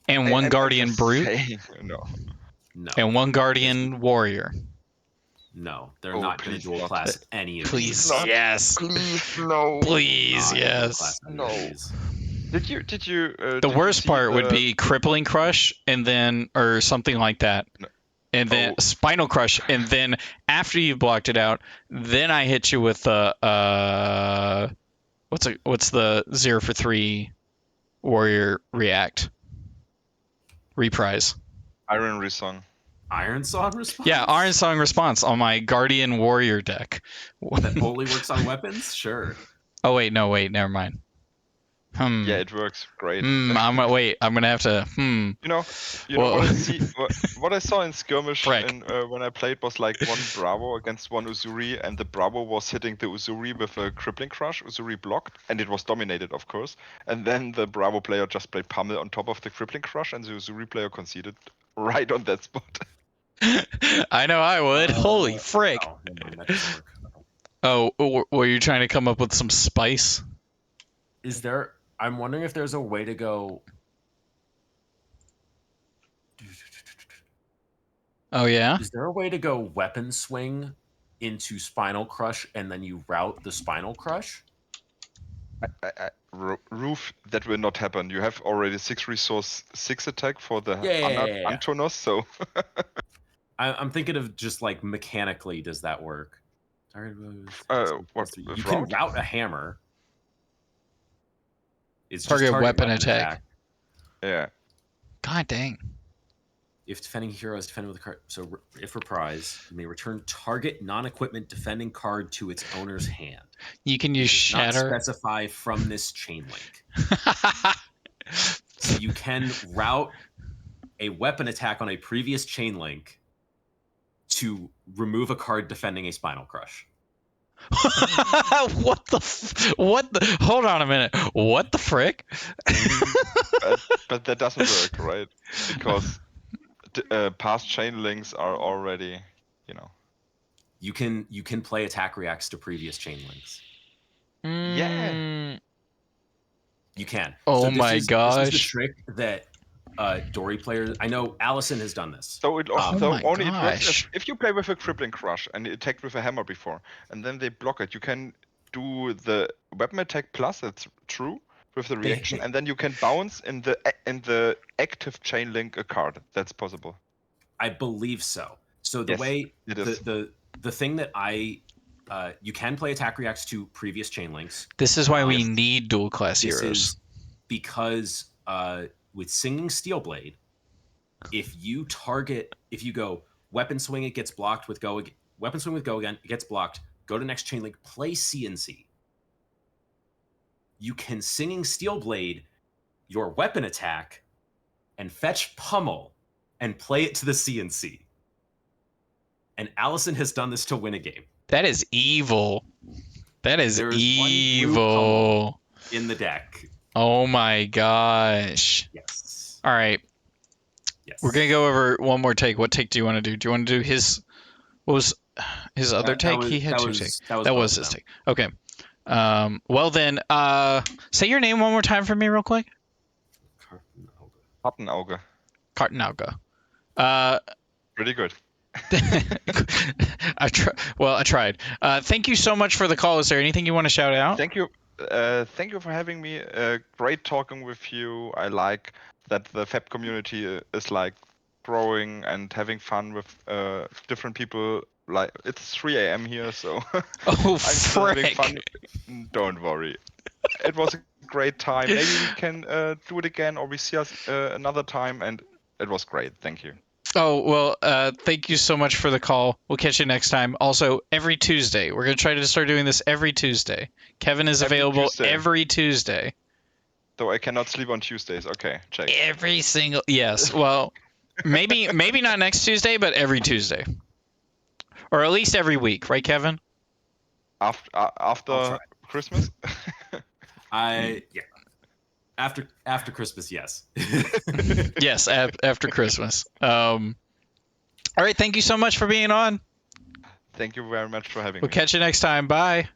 And 1 I'm Guardian just Brute. saying, no. No, And 1 Guardian Warrior. no, they're Oh, not going to please dual not. class any of Please, these. not. yes. Please, no. Please, Not dual yes. class any No. of these. Did you? The worst part would be Crippling Crush, and then, or something like that. No. And then Oh. Spinal Crush, and then after you've blocked it out, then I hit you with the what's the 0 for 3 Warrior React reprise? Iron Resong. Iron Song response? Yeah, Iron Song response on my Guardian Warrior deck. That only works on weapons? Sure. Oh wait, never mind. Yeah, it works great. I'm gonna have to. You know Well- what I saw in skirmish Frick. when I played was like 1 Bravo against 1 Uzuri, and the Bravo was hitting the Uzuri with a Crippling Crush. Uzuri blocked, and it was dominated, of course. And then the Bravo player just played Pummel on top of the Crippling Crush, and the Uzuri player conceded right on that spot. I know I would. Holy frick! Oh, never mind, that doesn't work. Oh, were you trying to come up with some spice? Is there... I'm wondering if there's a way to go... Oh yeah. Is there a way to go weapon swing into Spinal Crush and then you route the Spinal Crush? Roof, that will not happen. You have already 6 resource, 6 attack for the Yeah. Antonos, so I'm thinking of just like mechanically, does that work? what, You with can route? route a hammer. It's Target just weapon attack. Yeah. God dang. If defending hero is defended with a card, so if reprise, you may return target non-equipment defending card to its owner's hand. You can use Does not Shatter. specify from this chain link. So you can route a weapon attack on a previous chain link to remove a card defending a Spinal Crush. What the? Hold on a minute. What the frick? But that doesn't work, right? Because past chain links are already, You can play attack reacts to previous chain links. Mm, You can. Oh So this my is the gosh. trick that Dory players. I know Allison has done this. So it Oh so my only it works gosh. if you play with a Crippling Crush and it attacked with a hammer before, and then they block it. You can do the weapon attack plus. That's true with the reaction, and then you can bounce in the active chain link a card. That's possible. I believe so. So the Yes, way it is. the thing that you can play attack reacts to previous chain links. This is why we Yes. need dual class This heroes. is because with Singing Steelblade, if you go weapon swing, it gets blocked with go. Weapon swing with go again, it gets blocked. Go to next chain link, play CNC. You can Singing Steelblade your weapon attack and fetch Pummel and play it to the CNC. And Allison has done this to win a game That is evil. That is There is one blue evil. in the deck. Oh my gosh. Yes. All right. Yes. We're going to go over one more take. What take do you want to do? Do you want to do his... What was his other take? He had 2 takes. That both was of his them. take. Okay. Well then, say your name one more time for me real quick. Auge. Kartenauga. Pretty good. I tried. Thank you so much for the call. Is there anything you want to shout out? Thank you. Thank you for having me. Great talking with you. I like that the FAB community is like growing and having fun with different people. Like it's 3 a.m. here, so Oh, I'm still having frick. fun. Don't worry. It was a great time. Maybe we can do it again, or we see us another time. And it was great. Thank you. Oh, well, thank you so much for the call. We'll catch you next time. Also, every Tuesday. We're going to try to start doing this every Tuesday. Kevin is Every available Tuesday. every Tuesday. Though I cannot sleep on Tuesdays. Okay, check. Every single... Yes, well, maybe not next Tuesday, but every Tuesday. Or at least every week. Right, Kevin? After I'll try. Christmas. Yeah. After Christmas, yes. Yes, after Christmas. All right, thank you so much for being on. Thank you very much for having We'll me. catch you next time. Bye.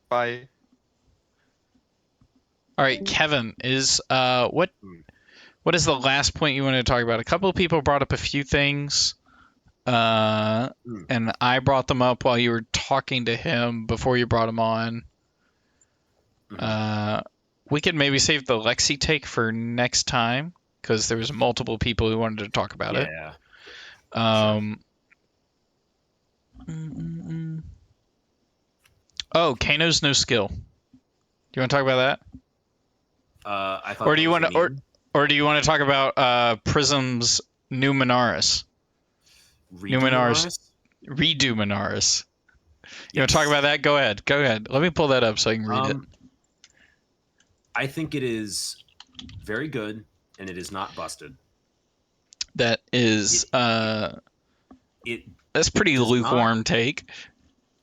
Bye. All right, Kevin, what is the last point you want to talk about? A couple of people brought up a few things, and I brought them up while you were talking to him before you brought him on. We could maybe save the Lexi take for next time because there was multiple people who wanted to talk about it. Yeah. Oh, Kano's no skill. Do you want to talk about that? I thought. Or do you want to, or do you want to talk about Prism's Numenaris? Numenaris. Redo Minaris. You want to talk about that? Go ahead. Go ahead. Let me pull that up so I can read it. I think it is very good, and it is not busted. That is that's pretty lukewarm take.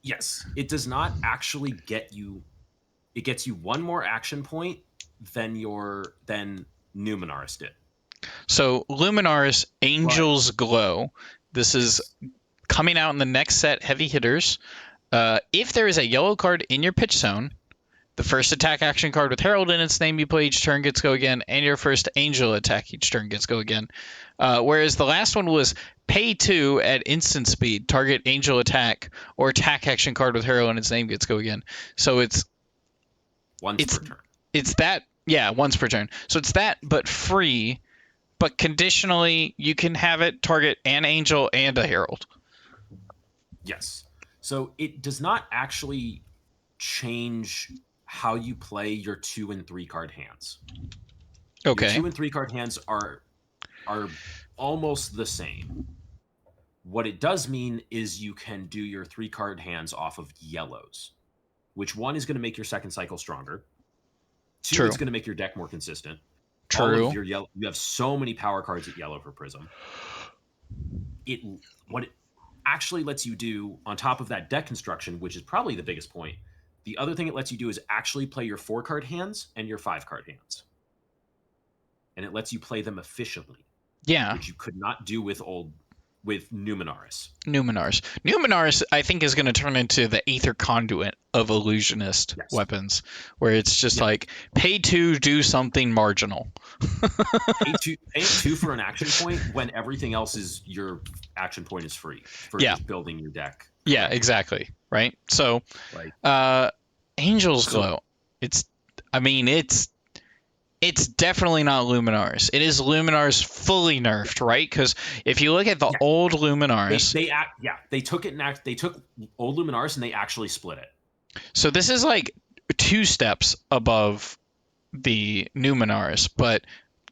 Yes, it does not actually get you. It gets you one more action point than Numenaris did. So Luminaris Angel's Glow. This is coming out in the next set, Heavy Hitters. If there is a yellow card in your pitch zone, the first attack action card with Herald in its name you play each turn gets go again, and your first Angel attack each turn gets go again. Whereas the last one was pay 2 at instant speed, target Angel attack, or attack action card with Herald in its name gets go again. So it's once per turn. It's that, yeah, once per turn. So it's that, but free, but conditionally you can have it target an Angel and a Herald. Yes. So it does not actually change how you play your 2 and 3 card hands. Okay. Your 2 and 3 card hands are almost the same. What it does mean is you can do your 3 card hands off of yellows, which one is going to make your second cycle stronger. 2, True. It's going to make your deck more consistent. True. All of your yellow, you have so many power cards at yellow for Prism. What it actually lets you do on top of that deck construction, which is probably the biggest point, the other thing it lets you do is actually play your 4 card hands and your 5 card hands. And it lets you play them efficiently. Yeah. Which you could not do with Numenaris. Numenaris, I think, is going to turn into the Aether Conduit of illusionist weapons, where it's just like, pay 2, do something marginal. pay 2 for an action point when everything else is your action point is free for just building your deck. Yeah, exactly. Right. So, Angel's Glow. It's definitely not Luminaris. It is Luminaris fully nerfed, right? Because if you look at the old Luminaris, they took old Luminaris and they actually split it. So this is like 2 steps above the Numenaris, but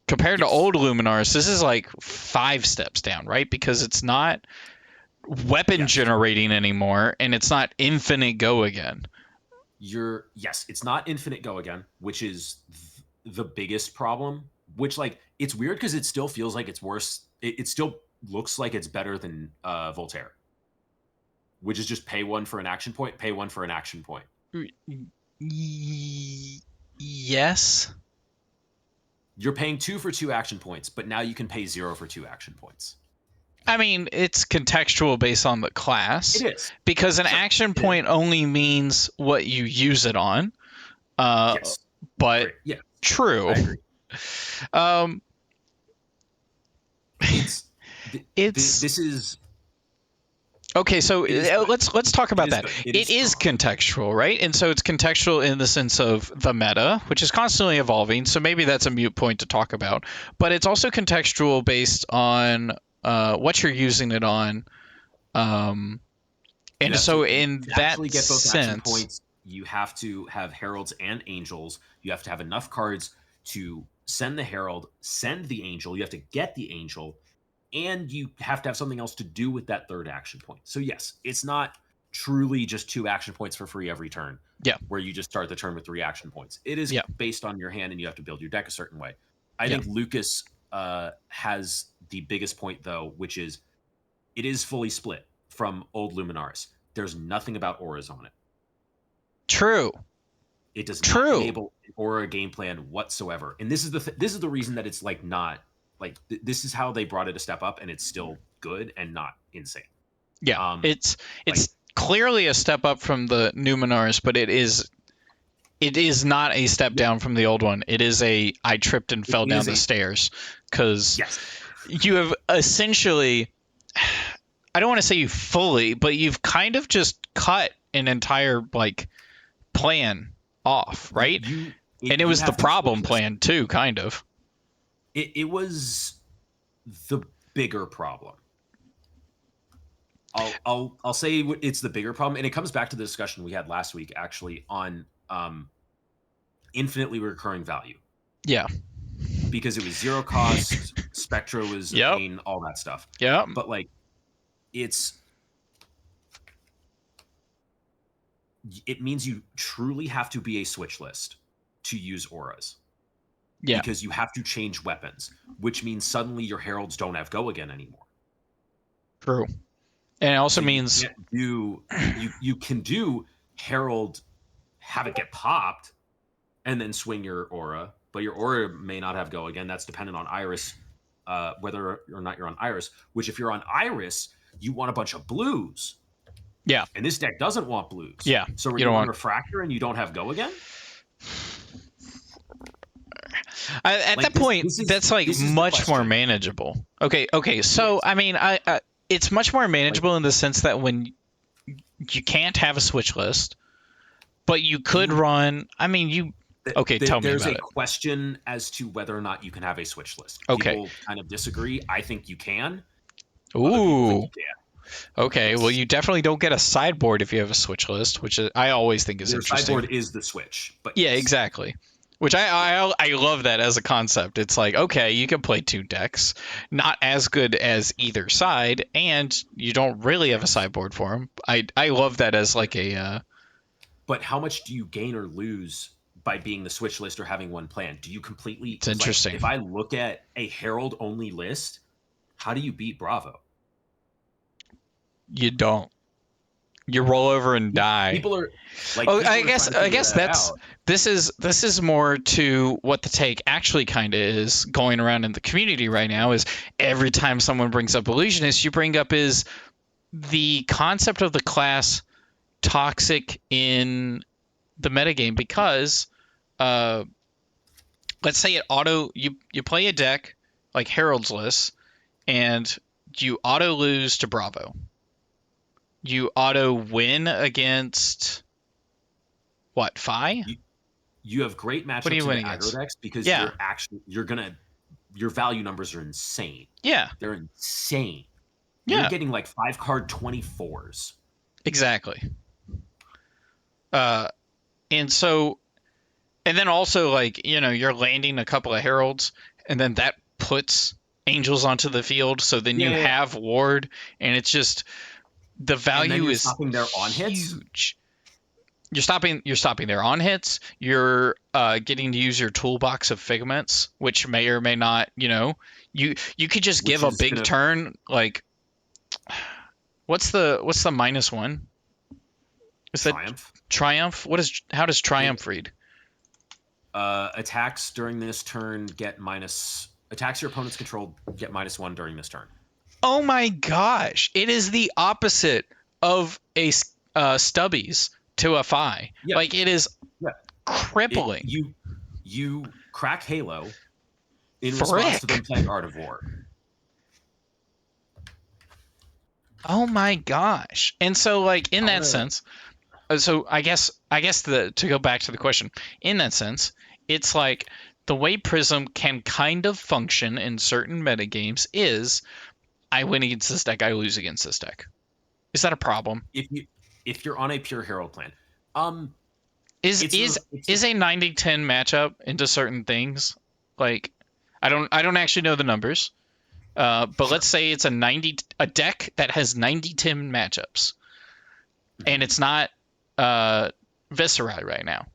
compared to old Luminaris, this is like 5 steps down, right? Because it's not weapon generating anymore, and it's not infinite go again. It's not infinite go again, which is the biggest problem. Which, like, it's weird because it still feels like it's worse. It still looks like it's better than Voltaire, which is just pay 1 for an action point, pay 1 for an action point. Yes. You're paying 2 for 2 action points, but now you can pay 0 for 2 action points. I mean, it's contextual based on the class. It is. Because an action point only means what you use it on. Yes. But true. I agree. This is okay. So let's talk about that. It is contextual, right? And so it's contextual in the sense of the meta, which is constantly evolving. So maybe that's a moot point to talk about. But it's also contextual based on what you're using it on. And so in that get both sense, action points, you have to have heralds and angels. You have to have enough cards to send the herald, send the angel. You have to get the angel, and you have to have something else to do with that 3rd action point. So yes, it's not truly just 2 action points for free every turn. Yeah. Where you just start the turn with 3 action points. It is based on your hand, and you have to build your deck a certain way. I think Lucas has the biggest point, though, which is it is fully split from old Luminaris. There's nothing about auras on it. True. It does True. not enable an aura game plan whatsoever. And this is the reason that it's like not like this is how they brought it a step up, and it's still good and not insane. Yeah, it's clearly a step up from the Numenors, but it is not a step down from the old one. It is I tripped and fell down the stairs, because you have essentially, I don't want to say you fully, but you've kind of just cut an entire like plan off, right? And it was the problem plan too, kind of. It was the bigger problem. I'll say it's the bigger problem, and it comes back to the discussion we had last week actually on infinitely recurring value. Yeah. Because it was zero cost, Spectra was a pain, all that stuff. Yeah. But like it means you truly have to be a switch list to use auras. Yeah. Because you have to change weapons, which means suddenly your heralds don't have go again anymore. True. And it also means you can do herald, have it get popped, and then swing your aura, but your aura may not have go again. That's dependent on Iris, whether or not you're on Iris. Which if you're on Iris, you want a bunch of blues. Yeah. And this deck doesn't want blues. Yeah. So you don't want Refractor and you don't have go again? At that point, that's like much more manageable. Okay. So, I mean, it's much more manageable in the sense that when you can't have a switch list, but you could run, I mean, tell me about it. There's a question as to whether or not you can have a switch list. Okay. People kind of disagree. I think you can. Ooh. Okay, well, you definitely don't get a sideboard if you have a switch list, which I always think is interesting. Sideboard is the switch, but yeah, exactly. Which I love that as a concept. It's like, okay, you can play two decks, not as good as either side, and you don't really have a sideboard for them. I love that as like a. But how much do you gain or lose by being the switch list or having one plan? Do you completely? It's interesting. Like, if I look at a Herald only list, how do you beat Bravo? You don't. You roll over and die. People are like. I guess this is more to what the take actually kind of is going around in the community right now. Is every time someone brings up Illusionist, you bring up is the concept of the class toxic in the metagame, because let's say you play a deck like Herald's List and you auto lose to Bravo. You auto win against what, Phi? You have great matchups in aggro decks because your value numbers are insane. Yeah. They're insane. Yeah. You're getting like 5-card 24s. Exactly. And then also, like, you're landing a couple of Heralds, and then that puts Angels onto the field, so then you have Ward, and it's just the value is stopping their on huge. Hits. You're stopping their on hits. You're getting to use your toolbox of Figments, which may or may not, you could just give a big turn. Like, what's the -1? Is that Triumph? How does Triumph read? Attacks during this turn get attacks your opponent's control get -1 during this turn. Oh my gosh! It is the opposite of a Stubbies to a Phi. Yeah. Like, it is crippling. You crack Halo in response to them playing Art of War. Oh my gosh! And so, like, in that sense, so I guess to go back to the question, in that sense, it's like the way Prism can kind of function in certain metagames is, I win against this deck, I lose against this deck. Is that a problem? If you're on a pure Herald plan, is a 90-10 matchup into certain things? Like, I don't actually know the numbers, but let's say it's a deck that has 90-10 matchups, and it's not Viscerai right now.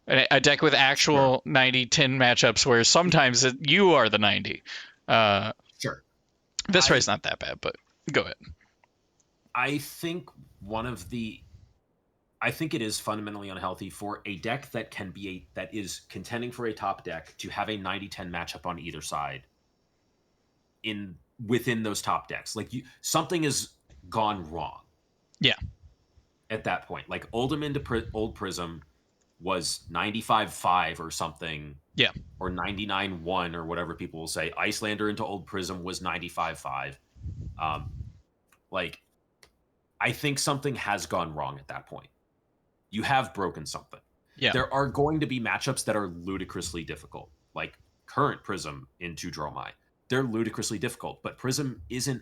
A deck with actual 90-10 matchups where sometimes you are the 90. Sure. Viscerai's not that bad, but go ahead. I think I think it is fundamentally unhealthy for a deck that that is contending for a top deck to have a 90-10 matchup on either side within those top decks. Like something has gone wrong. Yeah. At that point, like Oldham into Old Prism was 95-5 or something. Yeah. Or 99-1 or whatever people will say. Icelander into Old Prism was 95-5. Like, I think something has gone wrong at that point. You have broken something. Yeah. There are going to be matchups that are ludicrously difficult, like current Prism into Dromai. They're ludicrously difficult, but Prism isn't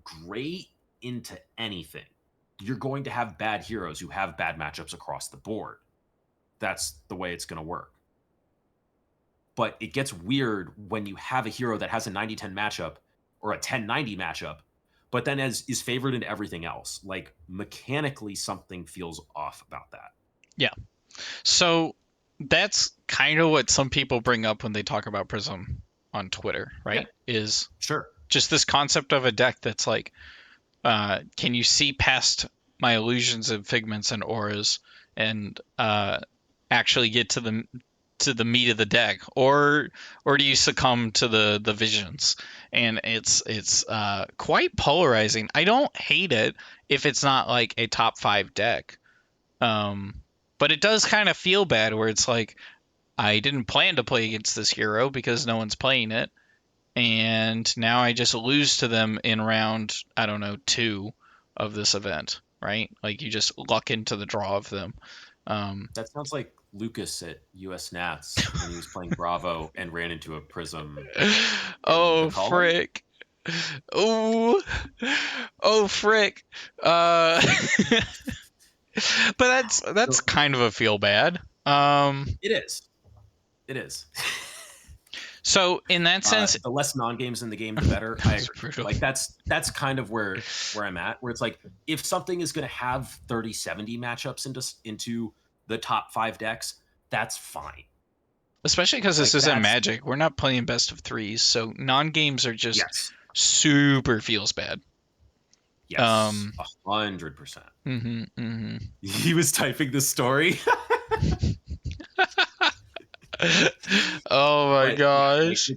great into anything. You're going to have bad heroes who have bad matchups across the board. That's the way it's going to work. But it gets weird when you have a hero that has a 90-10 matchup or a 10-90 matchup, but then is favored in everything else. Like, mechanically, something feels off about that. Yeah. So that's kind of what some people bring up when they talk about Prism on Twitter, right? Yeah. Is sure just this concept of a deck that's like, can you see past my illusions and figments and auras and actually get to the meat of the deck, or do you succumb to the visions? And it's quite polarizing. I don't hate it if it's not like a top 5 deck, but it does kind of feel bad where it's like, I didn't plan to play against this hero because no one's playing it, and now I just lose to them in round, I don't know, 2 of this event, right? Like, you just luck into the draw of them. That sounds like Lucas at US Nats when he was playing Bravo and ran into a Prism. Oh, frick. Oh, frick. But that's kind of a feel bad. It is. So in that sense, the less non-games in the game, the better. I agree. Like that's kind of where I'm at. Where it's like, if something is going to have 30-70 matchups into the top 5 decks, that's fine. Especially because this isn't Magic. We're not playing best of 3s, so non-games are just super feels bad. Yes, 100%. He was typing the story. Oh my gosh!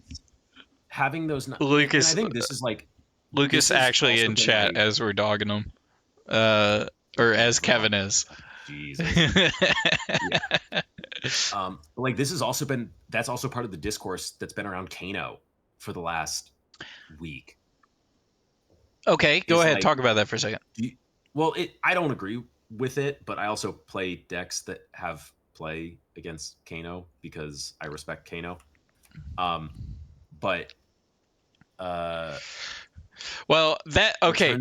Having those, Lucas. I think this is like Lucas actually in chat as we're dogging him, or as Kevin is. Jesus. Like, this has also been, that's also part of the discourse that's been around Kano for the last week. Okay, go ahead. Like, talk about that for a second. I don't agree with it, but I also play decks that have play against Kano because I respect Kano. Well, that okay.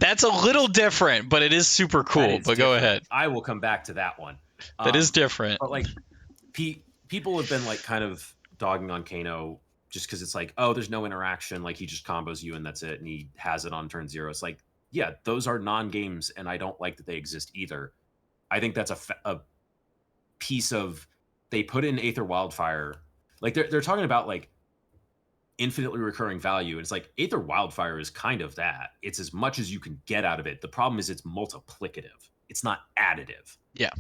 That's a little different, but it is super cool. But go ahead. I will come back to that one. That is different. But like, people have been like kind of dogging on Kano just because it's like, oh, there's no interaction. Like, he just combos you and that's it, and he has it on turn 0. It's like, yeah, those are non-games, and I don't like that they exist either. I think that's a piece of, they put in Aether Wildfire. Like, they're talking about like infinitely recurring value. And it's like, Aether Wildfire is kind of that. It's as much as you can get out of it. The problem is it's multiplicative. It's not additive. Yeah.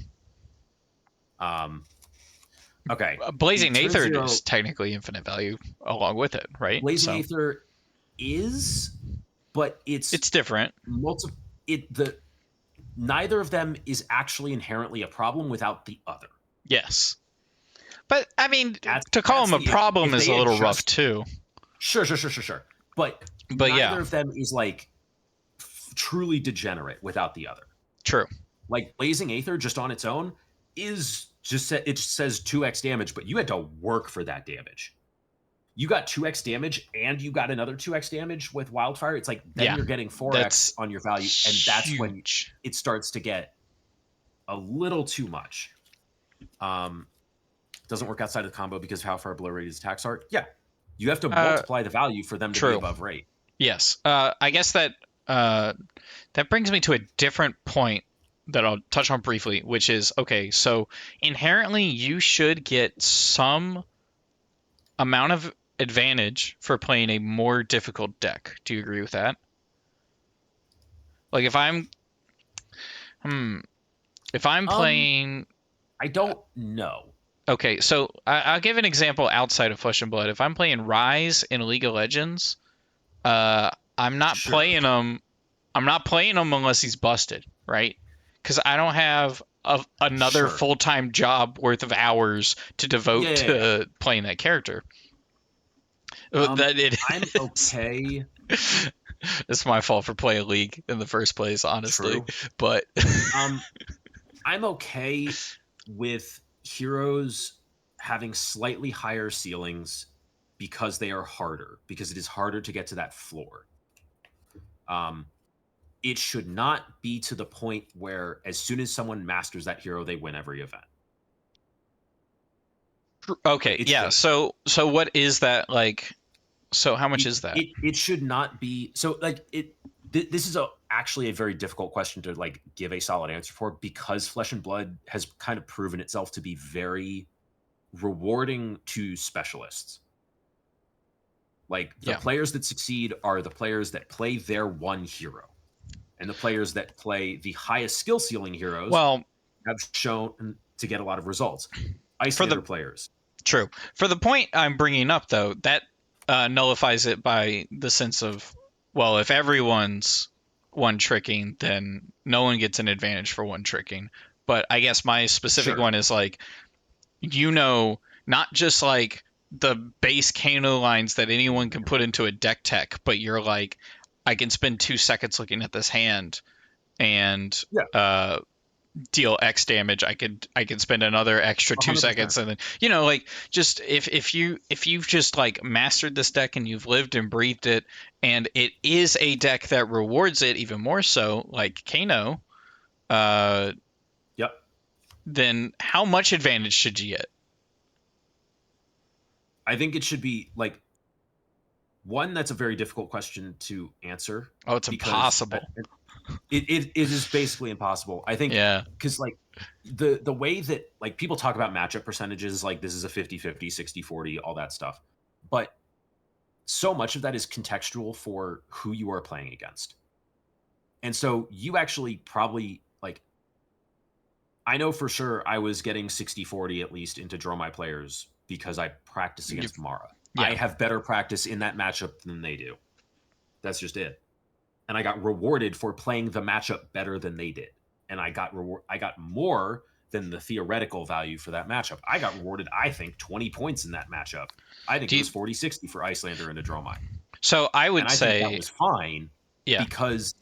Okay. Blazing Aether is technically infinite value along with it, right? Blazing Aether is, but it's different. Neither of them is actually inherently a problem without the other. Yes. But I mean, to call them a problem is a little rough too. Sure. But neither of them is like truly degenerate without the other. True. Like, Blazing Aether just on its own is just, it just says 2x damage, but you had to work for that damage. You got 2x damage and you got another 2x damage with Wildfire. It's like, then you're getting 4x on your value, and that's when it starts to get a little too much. Doesn't work outside of the combo because of how far below rate his attacks are. Yeah, you have to multiply the value for them to be above rate. Yes, I guess that brings me to a different point that I'll touch on briefly, which is, okay, so inherently you should get some amount of advantage for playing a more difficult deck. Do you agree with that? Like, if I'm If I'm playing... I don't know. Okay, so I'll give an example outside of Flesh and Blood. If I'm playing Rise in League of Legends, I'm not playing him. I'm not playing him unless he's busted, right? Because I don't have another full-time job worth of hours to devote to playing that character. I'm okay. It's my fault for playing League in the first place, honestly. But I'm okay with heroes having slightly higher ceilings because they are harder, because it is harder to get to that floor. It should not be to the point where as soon as someone masters that hero, they win every event. Okay, yeah. So what is that like? So how much is that? It should not be. So like this is actually a very difficult question to like give a solid answer for, because Flesh and Blood has kind of proven itself to be very rewarding to specialists. Like the players that succeed are the players that play their one hero, and the players that play the highest skill ceiling heroes have shown to get a lot of results. Icelander players. True. For the point I'm bringing up, though, that nullifies it by the sense of, well, if everyone's one-tricking, then no one gets an advantage for one-tricking. But I guess my specific one is like, not just like the base Kano lines that anyone can put into a deck tech, but you're like, I can spend 2 seconds looking at this hand and deal X damage. I could spend another extra 2 seconds, and then like just if you've just like mastered this deck and you've lived and breathed it, and it is a deck that rewards it even more so, like Kano, then how much advantage should you get? I think it should be like one. That's a very difficult question to answer. Oh, it's impossible. It is basically impossible. I think because like the way that like people talk about matchup percentages, like this is a 50-50, 60-40, all that stuff. But so much of that is contextual for who you are playing against. And so you actually probably like, I know for sure I was getting 60-40 at least into draw my players because I practice against Mara. I have better practice in that matchup than they do. That's just it. And I got rewarded for playing the matchup better than they did. And I got more than the theoretical value for that matchup. I got rewarded, I think, 20 points in that matchup. I think it was 40-60 for Icelander and a Dromai. So I would say that was fine because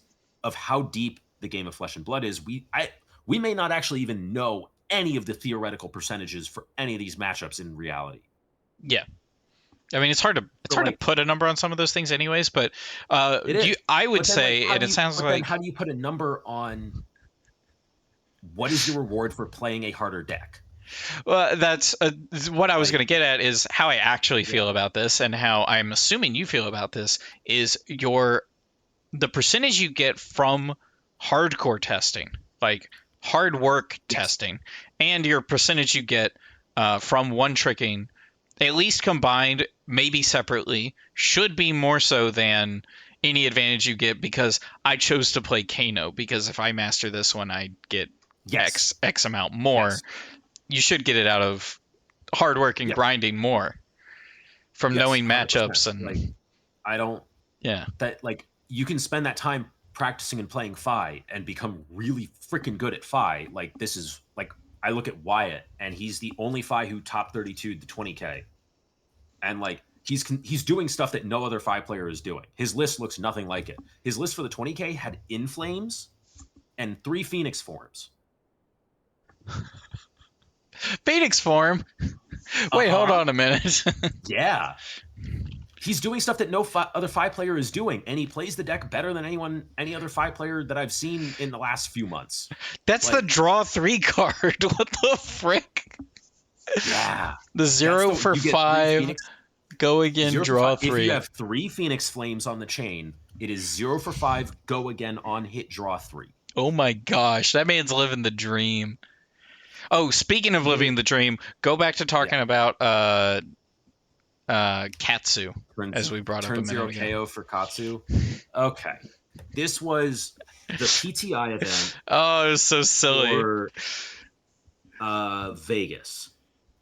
of how deep the game of Flesh and Blood is. We may not actually even know any of the theoretical percentages for any of these matchups in reality. Yeah. I mean, it's hard to put a number on some of those things anyways, but I would say, and it sounds like... how do you put a number on what is your reward for playing a harder deck? Well, that's what I was going to get at, is how I actually feel about this, and how I'm assuming you feel about this, is the percentage you get from hardcore testing, like hard work testing, and your percentage you get from one-tricking, at least combined, maybe separately, should be more so than any advantage you get because I chose to play Kano, because if I master this one, I get X amount more. Yes. You should get it out of hard work and grinding more from knowing matchups. And like, I don't... That, like, you can spend that time practicing and playing Fi and become really freaking good at Fi. Like, this is, like, I look at Wyatt, and he's the only Fi who top 32'd the 20K. And, like, he's doing stuff that no other Fi player is doing. His list looks nothing like it. His list for the 20K had Inflames and 3 Phoenix forms. Phoenix form? Wait, hold on a minute. Yeah. He's doing stuff that no other Fi player is doing, and he plays the deck better than any other Fi player that I've seen in the last few months. That's like, the draw 3 card. What the frick? Yeah. The 0 for 5, go again, draw 3. If you have 3 Phoenix Flames on the chain, it is 0 for 5, go again on hit, draw 3. Oh my gosh, that man's living the dream. Oh, speaking of living the dream, go back to talking about Katsu, as we brought up a minute ago. Turn 0 KO for Katsu. Okay. This was the PTI event Oh, it was so silly. for Vegas.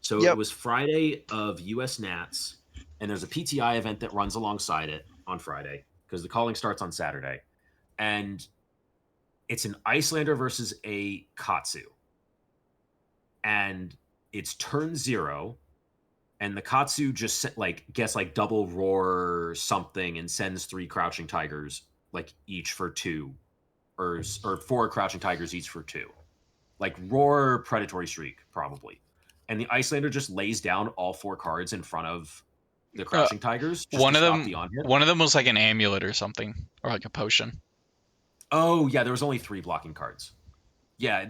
So Yep. it was Friday of US Nats, and there's a PTI event that runs alongside it on Friday because the calling starts on Saturday. And it's an Icelander versus a Katsu. And it's turn 0, and the Katsu just gets double roar something and sends 3 Crouching Tigers each for 2, or 4 Crouching Tigers each for 2. Roar Predatory Streak probably. And the Icelander just lays down all 4 cards in front of the Crouching Tigers. Just One to of stop them, the on-hit. one of them was like an amulet or something, or like a potion. Oh yeah, there was only 3 blocking cards. Yeah,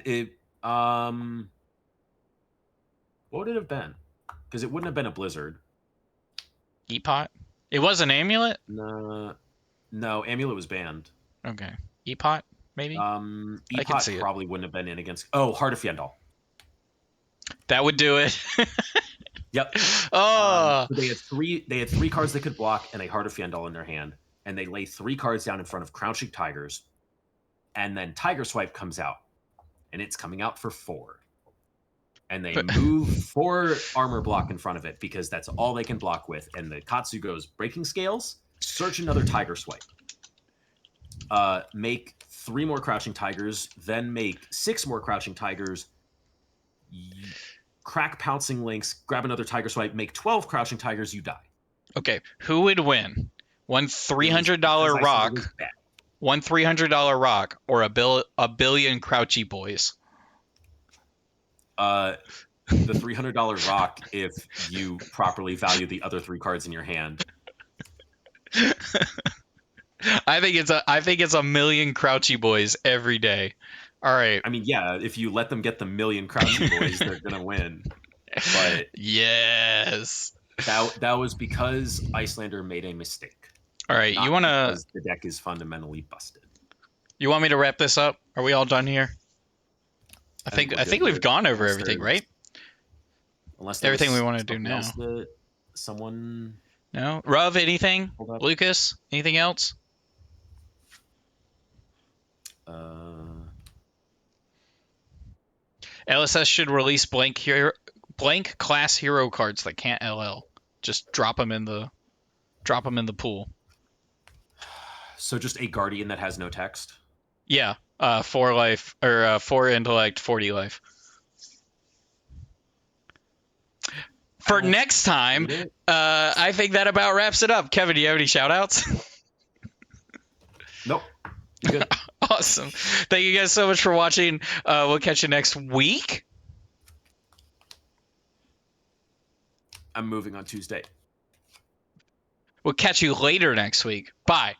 what would it have been? Because it wouldn't have been a Blizzard. Epot? It was an amulet? No, amulet was banned. Okay. Epot, maybe? I can see Epot it. probably wouldn't have been in against. Oh, Heart of Fjendal. That would do it. Yep. Oh. So they had 3 cards they could block and a Heart of Fjendal in their hand, and they lay 3 cards down in front of Crouching Tigers, and then Tiger Swipe comes out, and it's coming out for 4. And they move 4 armor block in front of it because that's all they can block with. And the Katsu goes Breaking Scales, search another Tiger Swipe, make 3 more Crouching Tigers, then make 6 more Crouching Tigers, crack Pouncing Links, grab another Tiger Swipe, make 12 Crouching Tigers, you die. Okay, who would win? One $300 rock, one $300 rock, or a billion Crouchy Boys? The $300 rock if you properly value the other 3 cards in your hand. I think it's a million Crouchy Boys every day. All right. I mean, yeah, if you let them get the million Crouchy Boys, they're gonna win. But yes, that was because Icelander made a mistake. All right, Not you want to? because the deck is fundamentally busted. You want me to wrap this up? Are we all done here? I think we've gone over everything, right? Unless everything we want to do now. Someone. No, Ruv, anything? Lucas, anything else? LSS should release blank class hero cards that can't LL. Just drop them in the pool. So just a Guardian that has no text? Yeah, 4 life or 4 intellect, 40 life. For next time, I think that about wraps it up. Kevin, do you have any shout outs? Nope. Good. Awesome. Thank you guys so much for watching. We'll catch you next week. I'm moving on Tuesday. We'll catch you later next week. Bye.